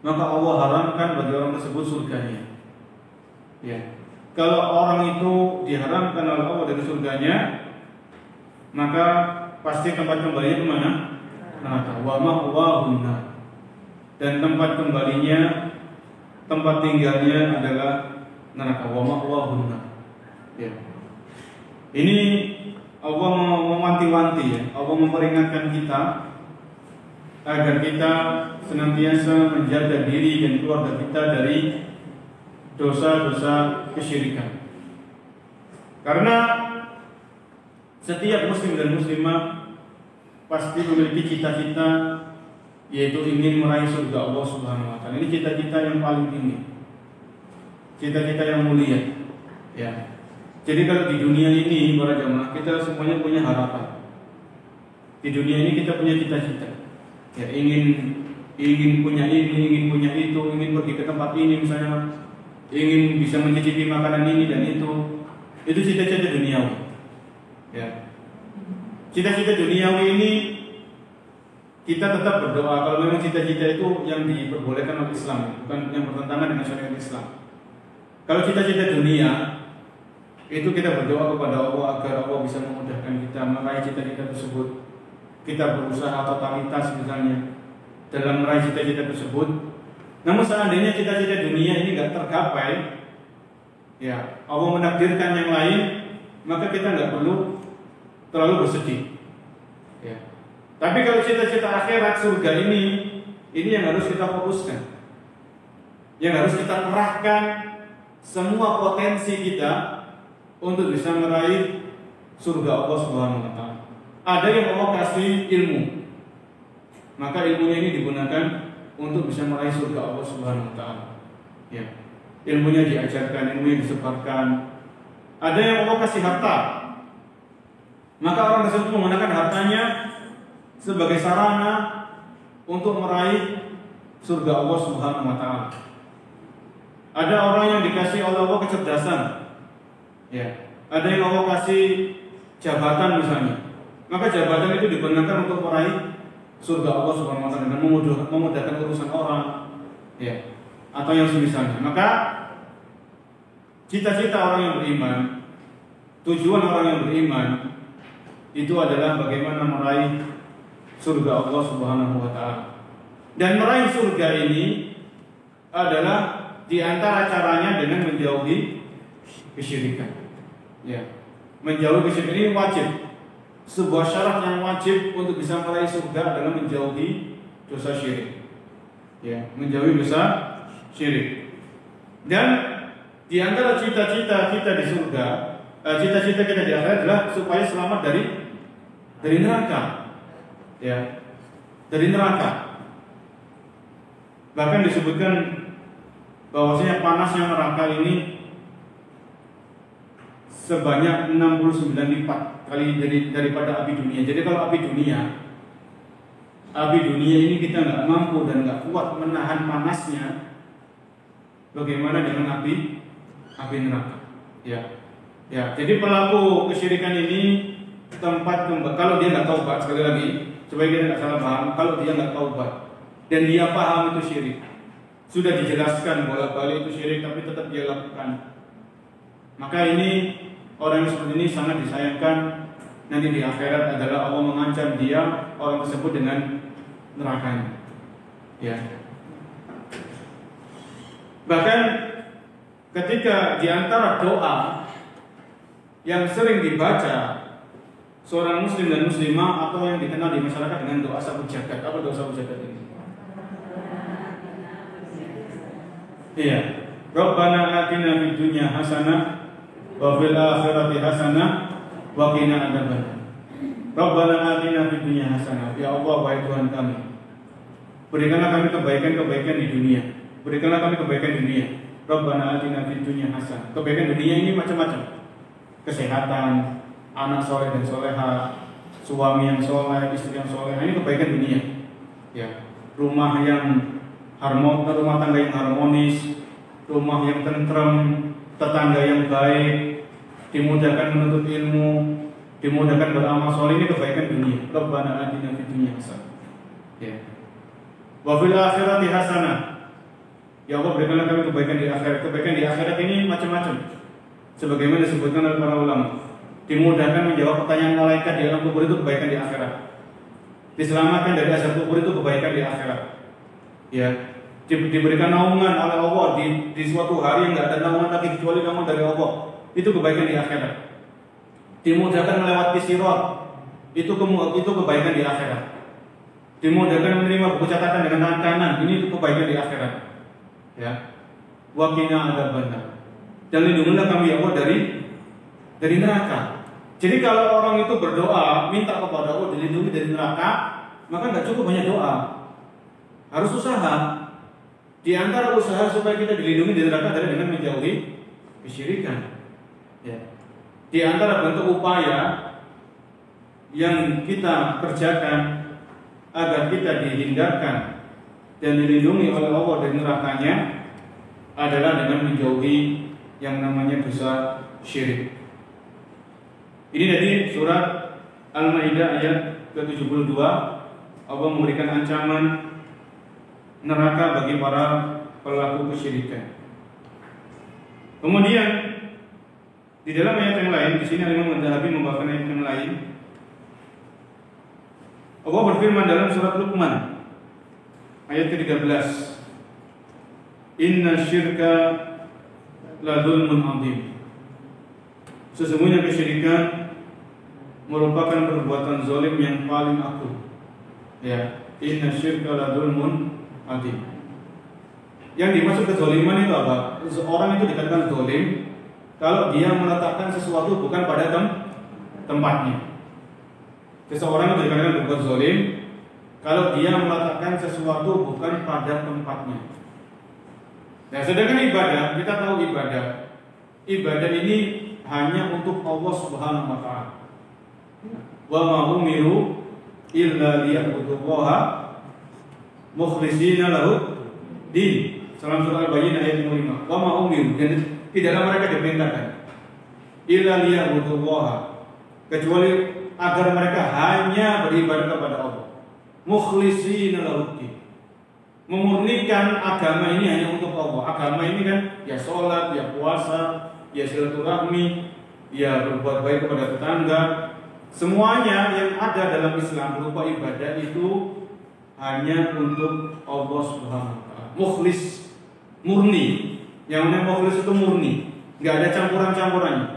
maka Allah haramkan bagi orang tersebut surganya. Ya. Kalau orang itu diharamkan oleh Allah dari surganya, maka pasti tempat kembalinya kemana? Neraka. Wa ma'wahu an-nar, dan tempat kembalinya, tempat tinggalnya adalah neraka. Wa ma'wahu an-nar. Ya. Ini Allah mewanti-wanti, ya. Allah memperingatkan kita agar kita senantiasa menjaga diri dan keluarga kita dari dosa-dosa kesyirikan. Karena setiap muslim dan muslimah pasti memiliki cita-cita, yaitu ingin meraih surga Allah Subhanahu wa taala. Ini cita-cita yang paling tinggi, cita-cita yang mulia. Ya. Jadi kalau di dunia ini para jamaah, kita semuanya punya harapan. Di dunia ini kita punya cita-cita. Ya, ingin punya ini, ingin punya itu, ingin pergi ke tempat ini misalnya, ingin bisa mencicipi makanan ini dan itu cita-cita duniawi. Ya. Cita-cita duniawi ini kita tetap berdoa kalau memang cita-cita itu yang diperbolehkan oleh Islam, bukan yang bertentangan dengan syariat Islam. Kalau cita-cita dunia itu kita berdoa kepada Allah agar Allah bisa memudahkan kita meraih cita-cita tersebut. Kita berusaha totalitas misalnya dalam meraih cita-cita tersebut. Namun seandainya cita-cita dunia ini nggak tercapai, ya Allah menakdirkan yang lain, maka kita nggak perlu terlalu bersedih. Ya. Tapi kalau cita-cita akhirat surga ini yang harus kita fokuskan, yang harus kita kerahkan semua potensi kita untuk bisa meraih surga Allah Subhanahu wa Ta'ala. Ada yang Allah kasih ilmu, maka ilmunya ini digunakan untuk bisa meraih surga Allah Subhanahu wa Ta'ala. Ya. Ilmunya diajarkan, ilmunya disebarkan. Ada yang Allah kasih harta, maka orang tersebut menggunakan hartanya sebagai sarana untuk meraih surga Allah Subhanahu wa Ta'ala. Ada orang yang dikasih oleh Allah kecerdasan, ya. Ada yang Allah kasih jabatan misalnya, maka jabatan itu digunakan untuk meraih surga Allah Subhanahu wa Ta'ala dengan memudahkan urusan orang, ya, atau yang semisalnya. Maka cita-cita orang yang beriman, tujuan orang yang beriman itu adalah bagaimana meraih surga Allah Subhanahu wa Ta'ala. Dan meraih surga ini adalah di antara caranya dengan menjauhi kesyirikan. Ya. Menjauhi kesyirikan ini wajib. Sebuah syarat yang wajib untuk bisa meraih surga adalah menjauhi dosa syirik. Ya, menjauhi dosa syirik. Dan di antara cita-cita kita di surga, cita-cita kita di akhirat adalah supaya selamat dari neraka. Ya, dari neraka. Bahkan disebutkan bahwasanya panasnya neraka ini sebanyak 69 lipat kali daripada api dunia. Jadi kalau api dunia ini kita nggak mampu dan nggak kuat menahan panasnya, bagaimana dengan api neraka? Ya, ya. Jadi pelaku kesyirikan ini kalau dia nggak taubat, sekali lagi supaya kita nggak salah paham, kalau dia nggak taubat dan dia paham itu syirik, sudah dijelaskan bolak-balik itu syirik tapi tetap dia lakukan, maka ini orang yang seperti ini sangat disayangkan. Nanti di akhirat adalah Allah mengancam dia, orang tersebut, dengan nerakanya. Ya. Bahkan ketika di antara doa yang sering dibaca seorang muslim dan muslimah atau yang dikenal di masyarakat dengan doa sabu jagat. Apa doa sabu jagat ini? Iya. Rabbana atina fid dunya hasanah wa fil akhirati hasanah wa qina adzabannar. Rabbana atina fid dunya hasanah. Ya Allah, wahai Tuhan kami, berikanlah kami kebaikan-kebaikan di dunia. Berikanlah kami kebaikan di dunia. Rabbana atina fid dunya hasanah. Kebaikan dunia ini macam-macam. Kesehatan, anak soleh dan soleha, suami yang soleh, istri yang soleh. Ini kebaikan dunia. Ya. Rumah tangga yang harmonis, rumah yang tentrem, tetangga yang baik, dimudahkan menuntut ilmu, dimudahkan beramal soleh. Ini kebaikan dunia. Rabbana atina fid dunya hasanah. Ya. Wa fil akhirati hasanah. Ya Allah, berikanlah kami kebaikan di akhirat. Kebaikan di akhirat ini macam-macam. Sebagaimana disebutkan oleh para ulama, dimudahkan menjawab pertanyaan malaikat di alam kubur itu kebaikan di akhirat. Diselamatkan dari azab kubur itu kebaikan di akhirat. Ya, diberikan naungan oleh Allah di suatu hari yang tidak ada naungan lagi kecuali naungan dari Allah. Itu kebaikan di akhirat. Dimudahkan melewati sirat, itu kebaikan di akhirat. Dimudahkan menerima buku catatan dengan tangan kanan, ini kebaikan di akhirat. Ya, wa qina adzabannar. Dan lindungilah kami ya Allah dari neraka. Jadi kalau orang itu berdoa minta kepada Allah dilindungi dari neraka, maka nggak cukup hanya doa, harus usaha. Di antara usaha supaya kita dilindungi dari neraka adalah dengan menjauhi kesyirikan. Ya. Di antara bentuk upaya yang kita kerjakan agar kita dihindarkan dan dilindungi oleh Allah dari nerakanya adalah dengan menjauhi yang namanya dosa syirik. Ini dari surat Al-Maidah ayat ke-72. Allah memberikan ancaman neraka bagi para pelaku kesyirikan. Kemudian di dalam ayat yang lain, di sini Imam Adz-Dzahabi membawakan ayat yang lain. Allah berfirman dalam surat Luqman ayat ke-13, Inna syirka la dzulmun adzim. Sesungguhnya kesyirikan merupakan perbuatan zalim yang paling agung. Ya, inna syirka la dzulmun adzim. Yang dimaksud kezaliman itu apa? Seorang itu dikatakan zalim kalau dia meletakkan sesuatu bukan pada tempatnya. Seseorang itu dikatakan berbuat zalim kalau dia meletakkan sesuatu bukan pada tempatnya. Nah, sedangkan ibadah, kita tahu ibadah ini hanya untuk Allah Subhanahu wa taala. Wa ma umiru illa liya'budullaha mukhlishina lahu din. Salam surah Al-Bayyinah ayat 5. Wa ma umiru, dan tidaklah mereka diperintahkan illa liya'budullaha, kecuali agar mereka hanya beribadah kepada Allah. Mukhlishina lahu din, memurnikan agama ini hanya untuk Allah. Agama ini kan ya sholat, ya puasa, ya silaturahmi, ya berbuat baik kepada tetangga. Semuanya yang ada dalam Islam berupa ibadah itu hanya untuk Allah Subhanahu wa taala. Mukhlis, murni. Yang namanya mukhlis itu murni, nggak ada campuran-campurannya.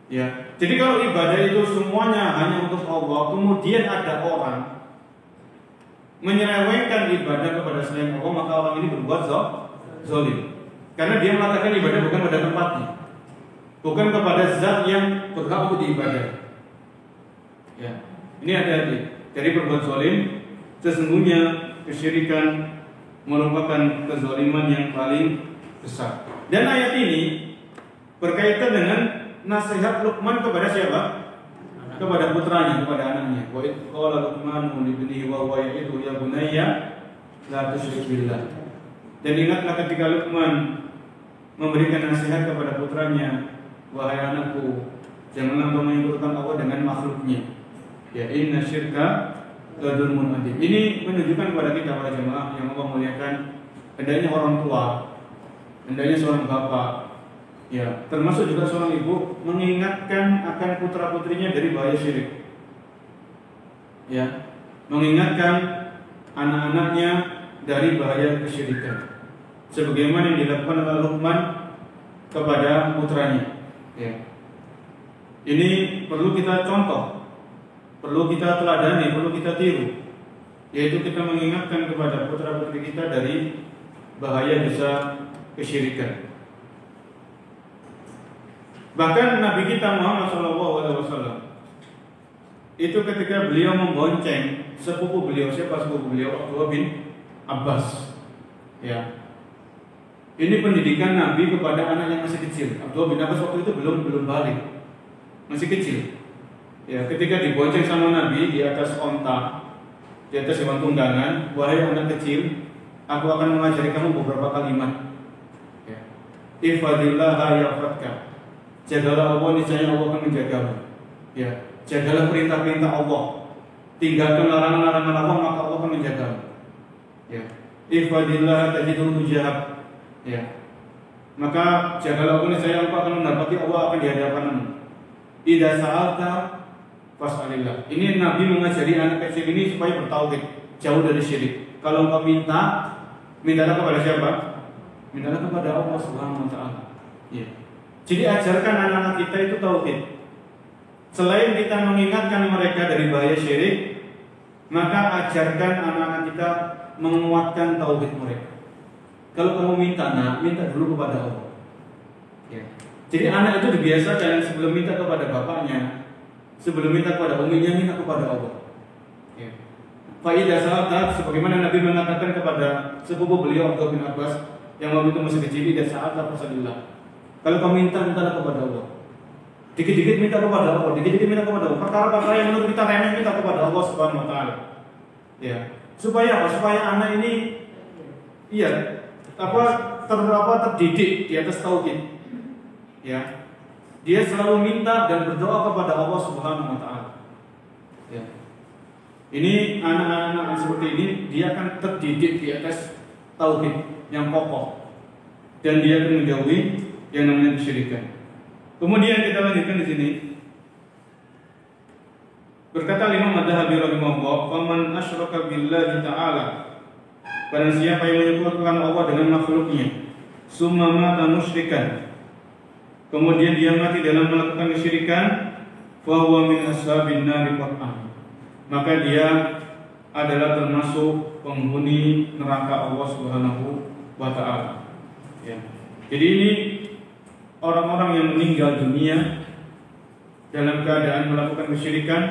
Ya. Jadi kalau ibadah itu semuanya hanya untuk Allah, kemudian ada orang menyelewengkan ibadah kepada selain Allah, maka orang ini berbuat zalim. Karena dia mengatakan ibadah bukan pada tempatnya, bukan kepada zat yang berhak untuk diibadahi. Ya, ini hati-hati. Jadi berbuat zalim, sesungguhnya kesyirikan merupakan kezaliman yang paling besar. Dan ayat ini berkaitan dengan nasihat Luqman kepada siapa? Kepada putranya, kepada anaknya. Wa idh qala Luqmanu li ibnihi wa huwa ya'idhu ya bunayya la tusyrik billah. Dan ingatlah ketika Luqman memberikan nasihat kepada putranya, wahai anakku, janganlah engkau menyekutukan Allah dengan makhluknya. Ya, inna syirka la dzulmun adzim. Ini menunjukkan kepada kita para jemaah yang Allah muliakan, hendaknya orang tua, hendaknya seorang bapak, ya, termasuk juga seorang ibu mengingatkan akan putra-putrinya dari bahaya syirik. Ya, mengingatkan anak-anaknya dari bahaya kesyirikan. Sebagaimana yang dilakukan oleh Luqman kepada putranya. Ya. Ini perlu kita contoh, perlu kita teladani, perlu kita tiru. Yaitu kita mengingatkan kepada putra-putri kita dari bahaya dosa kesyirikan. Bahkan Nabi kita Muhammad SAW itu ketika beliau membonceng sepupu beliau, siapa sepupu beliau? Abdullah bin Abbas. Ya, ini pendidikan Nabi kepada anak yang masih kecil. Abdullah bin Abbas waktu itu belum balik, masih kecil. Ya, ketika dibonceng sama Nabi di atas onta, di atas hewan tunggangan, wahai anak kecil, aku akan mengajari kamu beberapa kalimat. Ya. Ifadillah ya'fadka. Jagalah Allah, niscaya Allah akan menjagamu. Ya, jagalah perintah-perintah Allah, tinggalkan larangan-larangan Allah, maka Allah akan menjagamu. Ya, ifadillah tajidhu tujahak. Ya, maka jagalah Allah, niscaya engkau akan mendapati Allah akan di hadapanmu. Idza sa'alta fas'alillah. Ini Nabi mengajari anak kecil ini supaya bertauhid, jauh dari syirik. Kalau engkau mintalah kepada siapa? Mintalah kepada Allah Subhanahu wa taala. Ya. Jadi ajarkan anak-anak kita itu tauhid. Selain kita mengingatkan mereka dari bahaya syirik, maka ajarkan anak-anak kita menguatkan tauhid mereka. Kalau kamu minta dulu kepada Allah. Ya. Jadi anak itu dibiasakan sebelum minta kepada bapaknya, sebelum minta kepada uminya, minta kepada Allah. Ya. Faidah sahabat, sebagaimana Nabi mengatakan kepada sepupu beliau Abdullah bin Abbas yang waktu itu masih kecil, dan saat Rasulullah. Kalau kau mintalah kepada Allah. Dikit-dikit minta kepada Allah, dikit-dikit minta kepada Allah. Perkara-perkara yang menurut kita remeh minta kepada Allah Subhanahu wa taala. Ya. Supaya apa? Supaya anak ini terdidik di atas tauhid. Ya. Dia selalu minta dan berdoa kepada Allah Subhanahu wa taala. Ya. Ini anak-anak seperti ini dia akan terdidik di atas tauhid yang pokok dan dia akan menjauhi yang namanya kesyirikan. Kemudian kita lanjutkan di sini. Berkata Imam Madhabi rahimahullah, "Faman asyraka billahi ta'ala." Barang siapa yang menyekutukan Allah dengan makhluknya, summa mata musyrikan, kemudian dia mati dalam melakukan kesyirikan, fa huwa min ashabin nari qat'an, maka dia adalah termasuk penghuni neraka Allah Subhanahu wa taala. Ya. Jadi ini orang-orang yang meninggal dunia dalam keadaan melakukan kesyirikan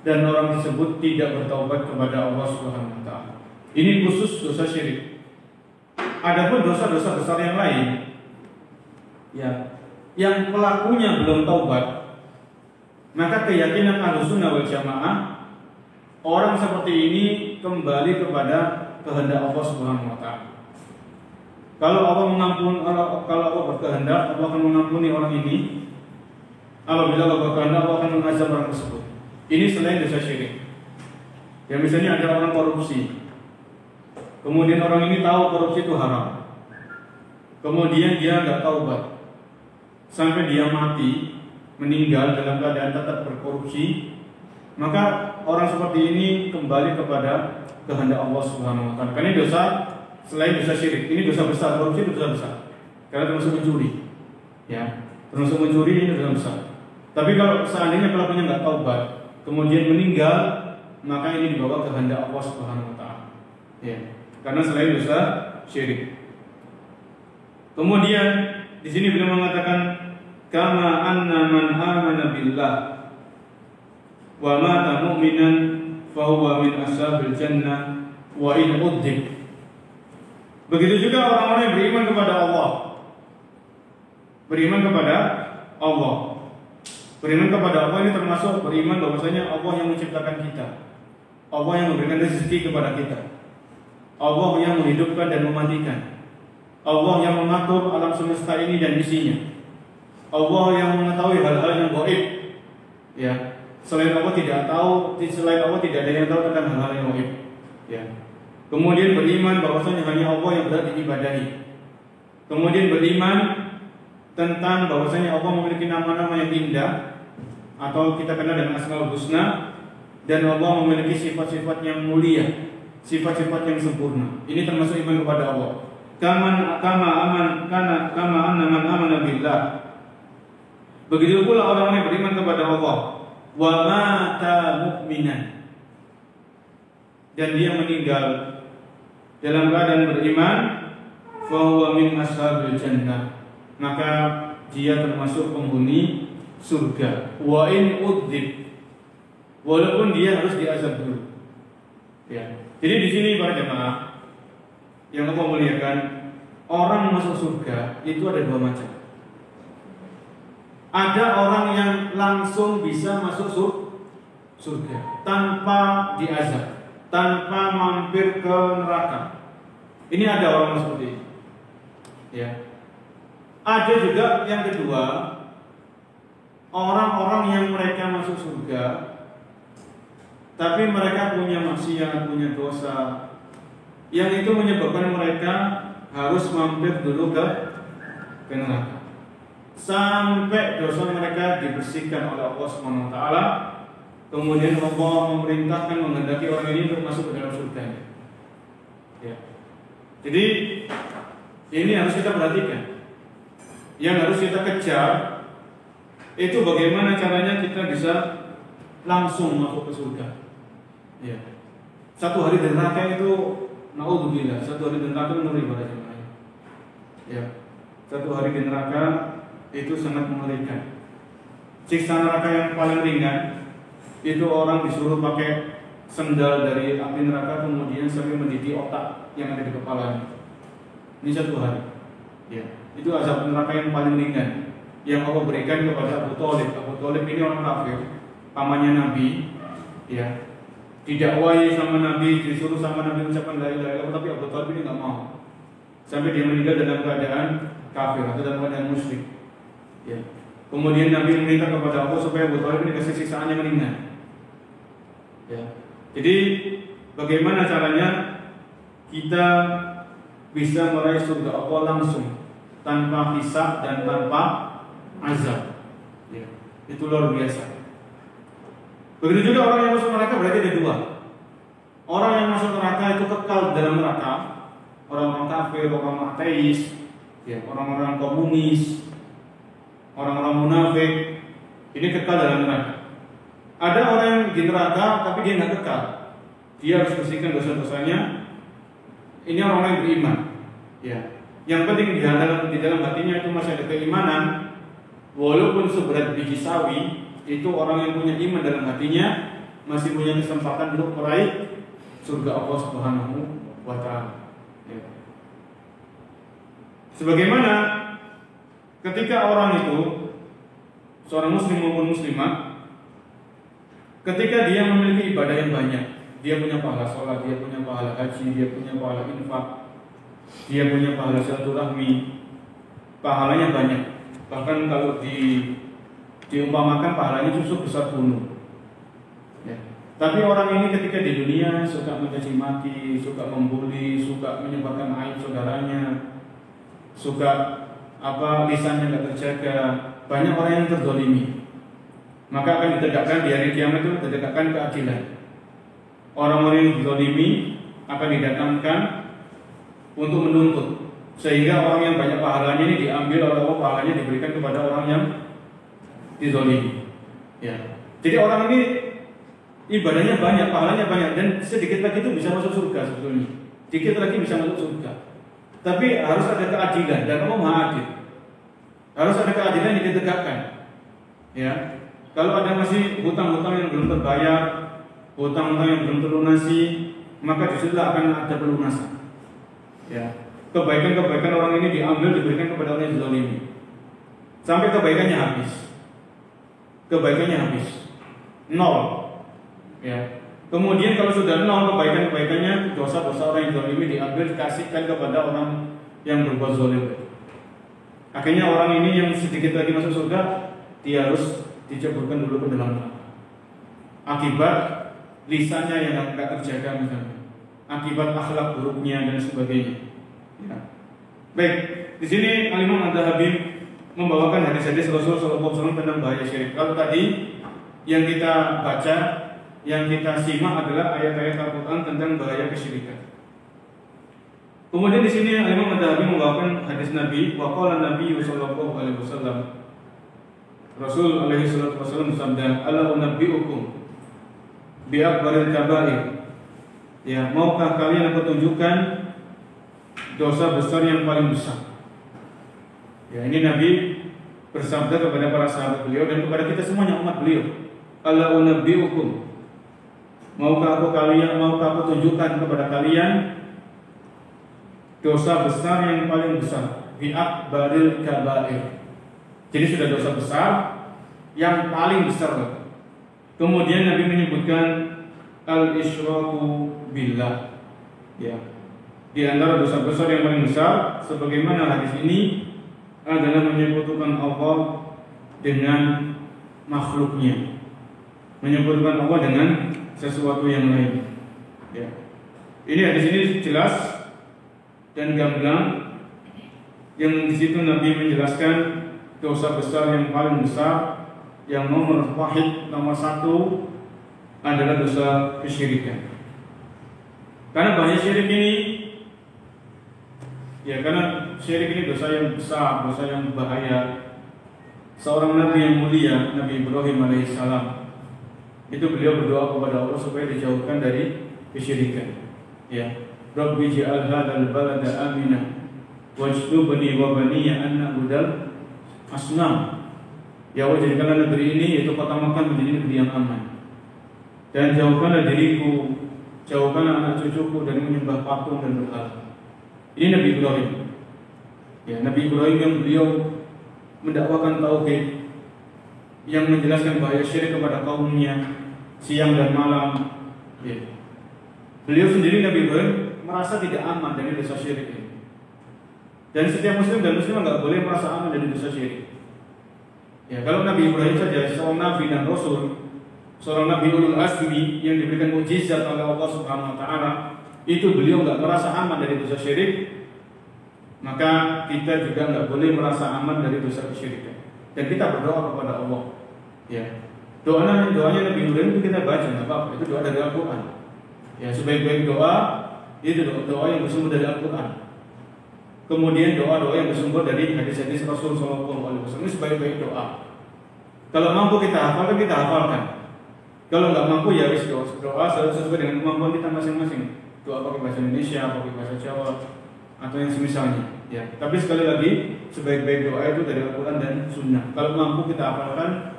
dan orang tersebut tidak bertaubat kepada Allah Subhanahu wa taala. Ini khusus dosa syirik. Adapun dosa-dosa besar yang lain, ya, yang pelakunya belum taubat, maka keyakinan Ahlussunnah wal Jamaah, orang seperti ini kembali kepada kehendak Allah Subhanahu wa taala. Kalau Allah berkehendak, Allah akan mengampuni orang ini. Apabila Allah berkehendak, Allah akan mengazab orang tersebut. Ini selain dosa syirik. Ya, misalnya ada orang korupsi, kemudian orang ini tahu korupsi itu haram, kemudian dia nggak taubat sampai dia mati, meninggal dalam keadaan tetap berkorupsi, maka orang seperti ini kembali kepada kehendak Allah Subhanahu wa taala. Karena ini dosa selain dosa syirik, ini dosa besar, korupsi itu dosa besar. Karena termasuk mencuri. Ya, termasuk mencuri ini dosa besar. Tapi kalau seandainya pelakunya nggak taubat, kemudian meninggal, maka ini dibawa kehendak Allah Subhanahu wa taala. Ya. Karena selain dosa syirik. Kemudian di sini beliau mengatakan kama anna man amana billah wa mata mu'minan fa huwa min ashabil jannah wa in udzib. Begitu juga orang-orang yang beriman kepada Allah. Beriman kepada Allah. Beriman kepada Allah ini termasuk beriman bahwasanya Allah yang menciptakan kita. Allah yang memberikan rezeki kepada kita. Allah yang menghidupkan dan mematikan. Allah yang mengatur alam semesta ini dan isinya. Allah yang mengetahui hal-hal yang gaib. Ya, selain Allah tidak ada yang tahu tentang hal-hal yang gaib. Ya. Kemudian beriman bahwasanya hanya Allah yang berhak diibadahi. Kemudian beriman tentang bahwasanya Allah memiliki nama-nama yang indah atau kita kenal dengan Asmaul Husna, dan Allah memiliki sifat-sifat yang mulia, sifat-sifat yang sempurna. Ini termasuk iman kepada Allah. Kama anna man amana billah. Begitu pula orang yang beriman kepada Allah, wa mata mu'minan, dan dia meninggal dalam keadaan beriman, fa huwa min ashabil jannah, maka dia termasuk penghuni surga. Wa in udzib, walaupun dia harus diazab dulu. Ya. Jadi di sini para jemaah yang Allah muliakan, orang masuk surga itu ada dua macam. Ada orang yang langsung bisa masuk surga tanpa diazab, tanpa mampir ke neraka. Ini ada orang seperti ini. Ya. Ada juga yang kedua, orang-orang yang mereka masuk surga tapi mereka punya maksiat, punya dosa, yang itu menyebabkan mereka harus mampir dulu ke neraka sampai dosa mereka dibersihkan oleh Allah Subhanahu wa taala. Kemudian Allah memerintahkan, menghendaki orang ini untuk masuk ke dalam surga. Ya. Jadi ini harus kita perhatikan. Yang harus kita kejar itu bagaimana caranya kita bisa langsung masuk ke surga. Ya. Satu hari di neraka itu naudzubillah, satu hari di neraka ngeri pada jemaah. Ya. Satu hari di neraka itu sangat mengerikan. Siksa neraka yang paling ringan itu orang disuruh pakai sendal dari api neraka kemudian sampai mendidih otak yang ada di kepalanya. Ini satu hari. Ya. Itu azab neraka yang paling ringan yang Allah berikan kepada Abu Thalib. Abu Thalib ini orang kafir, pamannya Nabi. Ya. Didakwahi sama Nabi, disuruh sama Nabi mengucapkan la ilaha illallah, tapi Abu Thalib ini nggak mau. Sampai dia meninggal dalam keadaan kafir atau dalam keadaan musyrik. Ya. Kemudian Nabi meminta kepada Allah supaya Abu Thalib ini dikasih siksaan yang ringan. Ya. Jadi bagaimana caranya kita bisa meraih surga Allah langsung tanpa hisab dan tanpa azab? Ya, itu luar biasa. Begitu juga orang yang masuk neraka berarti ada dua. Orang yang masuk neraka itu kekal dalam neraka, orang-orang kafir, orang-orang ateis, ya, orang-orang komunis, orang-orang munafik, ini kekal dalam neraka. Ada orang yang di neraka tapi dia nggak kekal, dia harus bersihkan dosa-dosanya. Ini orang-orang yang beriman, ya. Yang penting di dalam hatinya itu masih ada keimanan, walaupun seberat biji sawi, itu orang yang punya iman dalam hatinya masih punya kesempatan untuk meraih surga Allah Subhanahu wa Ta'ala. Ya. Sebagaimana ketika orang itu, seorang muslim maupun muslimah, ketika dia memiliki ibadah yang banyak, dia punya pahala sholat, dia punya pahala haji, dia punya pahala infak, dia punya pahala silaturahmi, pahalanya banyak. Bahkan kalau diumpamakan pahalanya justru besar gunung. Ya. Tapi orang ini ketika di dunia suka mencaci maki, suka membuli, suka menyebarkan aib saudaranya, suka lisannya nggak terjaga, banyak orang yang terzolimi. Maka akan ditegakkan di hari kiamat itu ditegakkan keadilan. Orang-orang yang terzolimi akan didatangkan untuk menuntut, sehingga orang yang banyak pahalanya ini diambil oleh Allah, pahalanya diberikan kepada orang yang dizolimi. Ya. Jadi orang ini ibadahnya banyak, pahalanya banyak, dan sedikit lagi itu bisa masuk surga sebetulnya. Sedikit lagi bisa masuk surga. Tapi harus ada keadilan, dan Allah Maha Adil. Harus ada keadilan yang ditegakkan. Ya. Kalau ada masih hutang-hutang yang belum terbayar, hutang-hutang yang belum terlunasi, maka disitulah akan ada pelunasan. Ya. Kebaikan-kebaikan orang ini diambil, diberikan kepada orang yang dizalimi, sampai kebaikannya habis. Kebaikannya habis, nol. Ya. Kemudian kalau sudah nol kebaikannya, dosa-dosa orang yang zalimi diambil, dikasihkan kepada orang yang berbuat zalim. Akhirnya orang ini yang sedikit lagi masuk surga, dia harus diceburkan dulu ke dalam neraka. Akibat lisannya yang tidak terjaga misalnya, akibat akhlak buruknya dan sebagainya. Ya. Baik, di sini Al-Imam Adz-Dzahabi membawakan hadis-hadis Rasul sallallahu alaihi wasallam tentang bahaya syirik. Kalau tadi yang kita baca, yang kita simak adalah ayat-ayat Al-Qur'an tentang bahaya kesyirikan. Kemudian di sini Imam Adz-Dzahabi membawakan hadis Nabi, wa qala Nabi sallallahu alaihi wasallam. Rasul alaihi salatu wasallam bersabda, "Ala unabbiukum bi akbaril kabair." Ya, maukah kalian aku tunjukkan dosa besar yang paling besar? Ya, ini Nabi bersabda kepada para sahabat beliau dan kepada kita semuanya umat beliau. Ala unabbiukum, maukah aku tunjukkan kepada kalian dosa besar yang paling besar, bi akbaril kabair. Jadi sudah dosa besar yang paling besar. Kemudian Nabi menyebutkan al-isyraku billah. Ya. Di antara dosa besar yang paling besar, sebagaimana hadis ini, adalah menyebutkan Allah dengan makhluknya, menyebutkan Allah dengan sesuatu yang lain. Ya. Ini hadis ini jelas dan gamblang, yang di situ Nabi menjelaskan dosa besar yang paling besar, yang nomor satu adalah dosa kesyirikan. Karena bahaya syirik ini, ya karena syirik ini dosa yang besar, dosa yang bahaya. Seorang Nabi yang mulia, Nabi Ibrahim alaihissalam, itu beliau berdoa kepada Allah supaya dijauhkan dari kesyirikan. Ya, Rabbi ja'al hadzal balada aminah wajnubni wa baniya an na'budal asnam. Ya Allah, jadikanlah negeri ini, yaitu kota Makkah, menjadi negeri yang aman, dan jauhkanlah diriku, jauhkanlah anak cucuku dari menyembah patung dan berhala. Ini Nabi Ibrahim. Ya, Nabi Ibrahim yang beliau mendakwakan tauhid, yang menjelaskan bahaya syirik kepada kaumnya siang dan malam. Ya. Beliau sendiri, Nabi Ibrahim, merasa tidak aman dari dosa syirik ini. Dan setiap muslim dan muslimah nggak boleh merasa aman dari dosa syirik. Ya, kalau Nabi Ibrahim saja, seorang nabi dan rasul, seorang Nabi Ulul Azmi yang diberikan mukjizat oleh Allah Subhanahu wa taala, itu beliau enggak merasa aman dari dosa syirik, maka kita juga enggak boleh merasa aman dari dosa kesyirikan. Dan kita berdoa kepada Allah. Ya. Doanya Nabi Ibrahim itu kita baca, enggak apa-apa. Itu doa dari Al-Qur'an. Ya, sebaik-baik doa itu doa yang bersumber dari Al-Qur'an. Kemudian doa-doa yang bersumber dari hadis-hadis Rasul sallallahu alaihi wasallam, ini sebaik-baik doa. Kalau mampu kita hafalkan, kita hafalkan. Kalau nggak mampu ya wis doa sesuai dengan kemampuan kita masing-masing. Doa pakai bahasa Indonesia, pakai bahasa Jawa, atau yang semisalnya. Ya. Tapi sekali lagi, sebaik-baik doa itu dari Al-Quran dan Sunnah. Kalau mampu kita hafalkan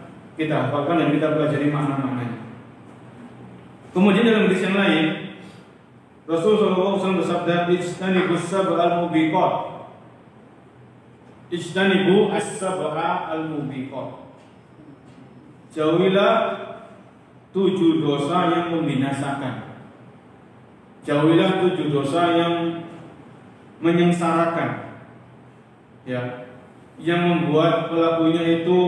dan kita pelajari makna-maknanya. Kemudian dalam hadis yang lain, Rasul sallallahu alaihi wasallam bersabda, "Ijtanibu as-sab'al mubiqat." Ijtanibu as-sab'al mubiqat. Jauhilah 7 dosa yang membinasakan. Jauhilah 7 dosa yang menyengsarakan. Ya, yang membuat pelakunya itu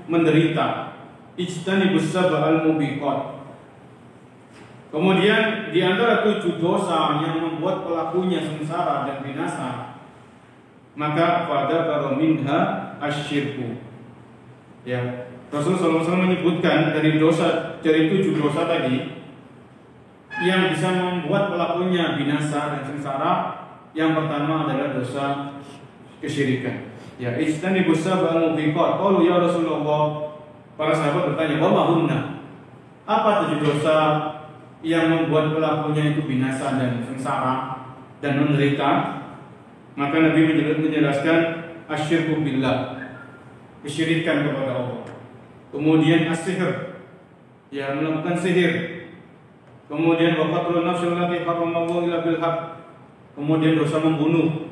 menderita. Ijtanibus sab'al mubiqat. Kemudian di antara 7 dosa yang membuat pelakunya sengsara dan binasa, maka pada minha asyirku. Ya, Rasulullah SAW menyebutkan dari 7 dosa tadi yang bisa membuat pelakunya binasa dan sengsara. Yang pertama adalah dosa kesyirikan. Ya, ijtanibus sab'al mubiqat. Qalu ya Rasulullah, para sahabat bertanya, "Wa ma hunna?" Apa 7 dosa yang membuat pelakunya itu binasa dan sengsara dan menderita? Maka Nabi menjelaskan asyirku billah, kesyirikan kepada Allah. Kemudian as-sihr, ya melakukan sihir. Kemudian wa qatlun nafsil lati haramallahu illa bil haqq. Kemudian dosa membunuh.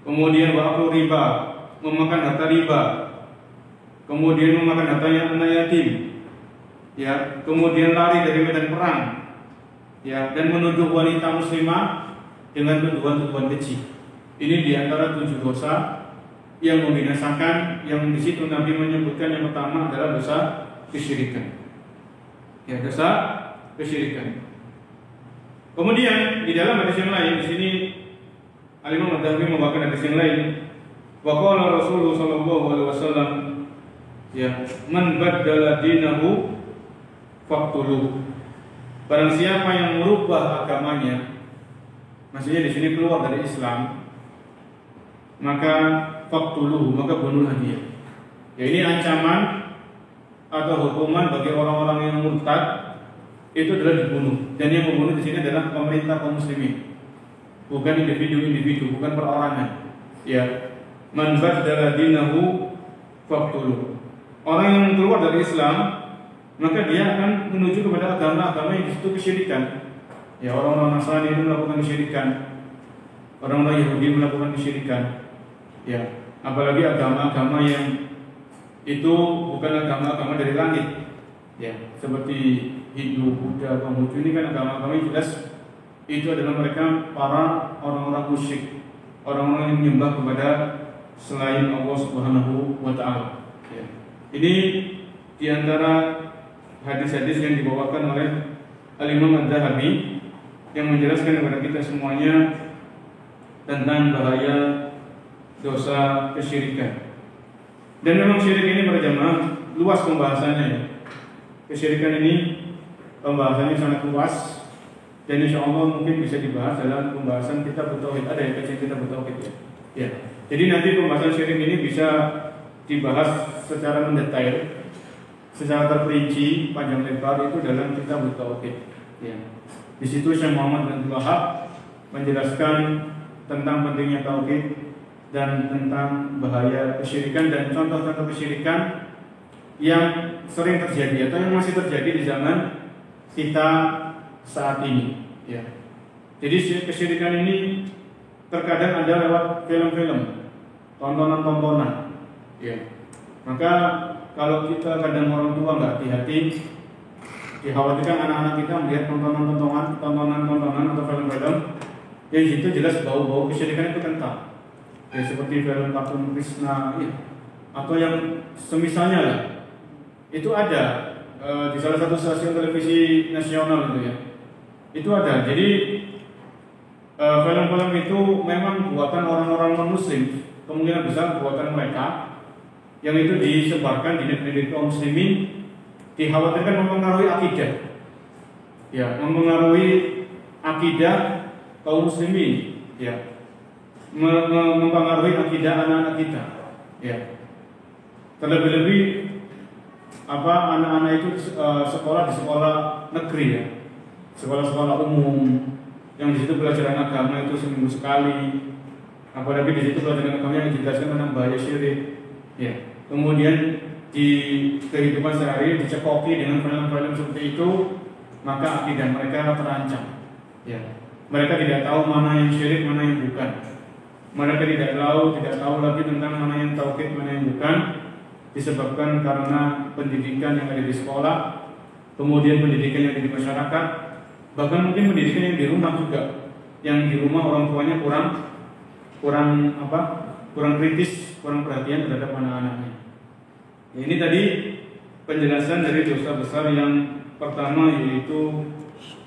Kemudian wa aklu riba, memakan harta riba. Kemudian memakan hartanya anak yatim. Ya, kemudian lari dari medan perang. Ya, dan menuduh wanita muslimah dengan tuduhan-tuduhan keji. Ini di antara 7 dosa yang membinasakan, yang di situ Nabi menyebutkan yang pertama adalah dosa kesyirikan. Ya, dosa kesyirikan. Kemudian di dalam hadis yang lain, di sini Al-Imam Ad-Dahabi membawakan hadis yang lain. Wa qala Rasulullah sallallahu alaihi wasallam, ya, man baddala dinahu faqtuluh. Barang siapa yang merubah agamanya, maksudnya di sini keluar dari Islam, maka faqtuluh, maka bunuhlah dia. Ya, ini ancaman atau hukuman bagi orang-orang yang murtad, itu adalah dibunuh. Dan yang membunuh di sini adalah pemerintah kaum muslimin, bukan individu-individu, bukan perorangan. Ya, man baddala dinahu faqtuluh. Orang yang keluar dari Islam, maka dia akan menuju kepada agama-agama yang disitu kesyirikan. Ya, orang-orang Nasrani itu melakukan kesyirikan, orang-orang Yahudi melakukan kesyirikan. Ya, apalagi agama-agama yang itu bukan agama-agama dari langit. Ya, seperti Hindu, Buddha, Konghucu, ini kan agama-agama yang jelas itu adalah mereka para orang-orang musyrik, orang-orang yang menyembah kepada selain Allah Subhanahu wa taala. Ya. Ini di antara hadis-hadis yang dibawakan oleh Al-Imam Ad-Dahabi yang menjelaskan kepada kita semuanya tentang bahaya dosa kesyirikan. Dan memang syirik ini para jamaah luas pembahasannya, ya. Kesyirikan ini pembahasannya sangat luas, dan insya Allah mungkin bisa dibahas dalam pembahasan kitab tauhid. Ada yang kecil kitab tauhid, ya. Ya. Jadi nanti pembahasan syirik ini bisa dibahas secara mendetail, secara terperinci, panjang lebar itu dalam kitab tauhid. Ya. Di situ Syekh Muhammad bin Abdul Wahab menjelaskan tentang pentingnya tauhid dan tentang bahaya kesyirikan dan contoh-contoh kesyirikan yang sering terjadi atau yang masih terjadi di zaman kita saat ini. Ya. Jadi kesyirikan ini terkadang ada lewat film-film, tontonan-tontonan. Ya. Maka kalau kita kadang orang tua nggak hati-hati, dikhawatirkan anak-anak kita melihat tontonan-tontonan atau film-film yang itu jelas bau-bau kesyirikan itu kental. Ya, seperti film kartun Krishna, ya, atau yang semisalnya lah. Itu ada di salah satu stasiun televisi nasional itu ya. Itu ada. Jadi film-film itu memang buatan orang-orang non-muslim, kemungkinan besar buatan mereka, yang itu disebarkan di negeri kaum muslimin, dikhawatirkan mempengaruhi akidah. Ya, mempengaruhi akidah kaum muslimin, ya. Mempengaruhi akidah anak-anak kita. Ya. Terlebih-lebih anak-anak itu sekolah di sekolah negeri ya. Sekolah-sekolah umum yang di situ pelajaran agama itu seminggu sekali. Apalagi di situ pelajaran agama yang dijelaskan tentang bahaya syirik. Ya. Kemudian di kehidupan sehari dicekoki dengan film-film seperti itu, maka akidah mereka terancam. Ya. Mereka tidak tahu mana yang syirik, mana yang bukan. Mereka tidak tahu lagi tentang mana yang tauhid, mana yang bukan, disebabkan karena pendidikan yang ada di sekolah, kemudian pendidikan yang ada di masyarakat, bahkan mungkin pendidikan yang di rumah juga, yang di rumah orang tuanya kurang kritis, kurang perhatian terhadap anak-anaknya. Ini tadi penjelasan dari dosa besar yang pertama, yaitu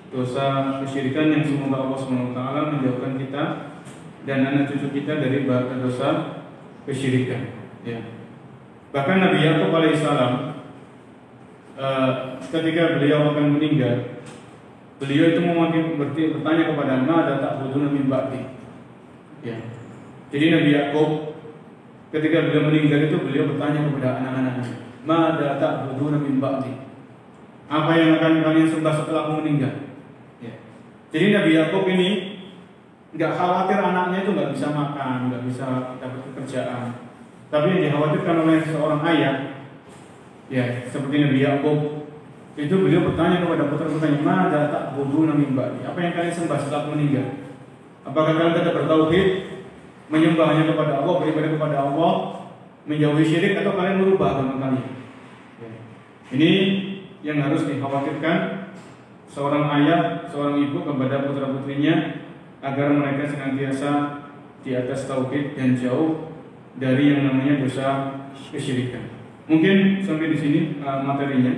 dosa kesyirikan, yang semoga Allah SWT menjauhkan kita dan anak cucu kita dari bahaya dosa kesyirikan. Ya. Bahkan Nabi Yakub alaihissalam ketika beliau akan meninggal, beliau itu bertanya kepada Ma'ada ta'buduna min ba'di. Ya. Jadi Nabi Yakub ketika beliau meninggal itu beliau bertanya kepada anak-anaknya, Ma'ada ta'buduna min ba'di. Apa yang akan kalian sembah setelah aku meninggal? Ya. Jadi Nabi Yakub ini nggak khawatir anaknya itu nggak bisa makan, nggak bisa dapat pekerjaan. Tapi yang dikhawatirkan oleh seorang ayah, ya seperti Nabi Yakub, itu beliau bertanya kepada putra-putranya, Ma'ada ta'buduna min ba'di. Apa yang kalian sembah setelah meninggal? Apakah kalian tetap bertauhid, menyembah hanya kepada Allah, beribadah kepada Allah, menjauhi syirik, atau kalian merubah agama kalian? Ya. Ini yang harus dikhawatirkan seorang ayah, seorang ibu kepada putra-putrinya, agar mereka senantiasa di atas tauhid dan jauh dari yang namanya dosa kesyirikan. Mungkin sampai di sini materinya.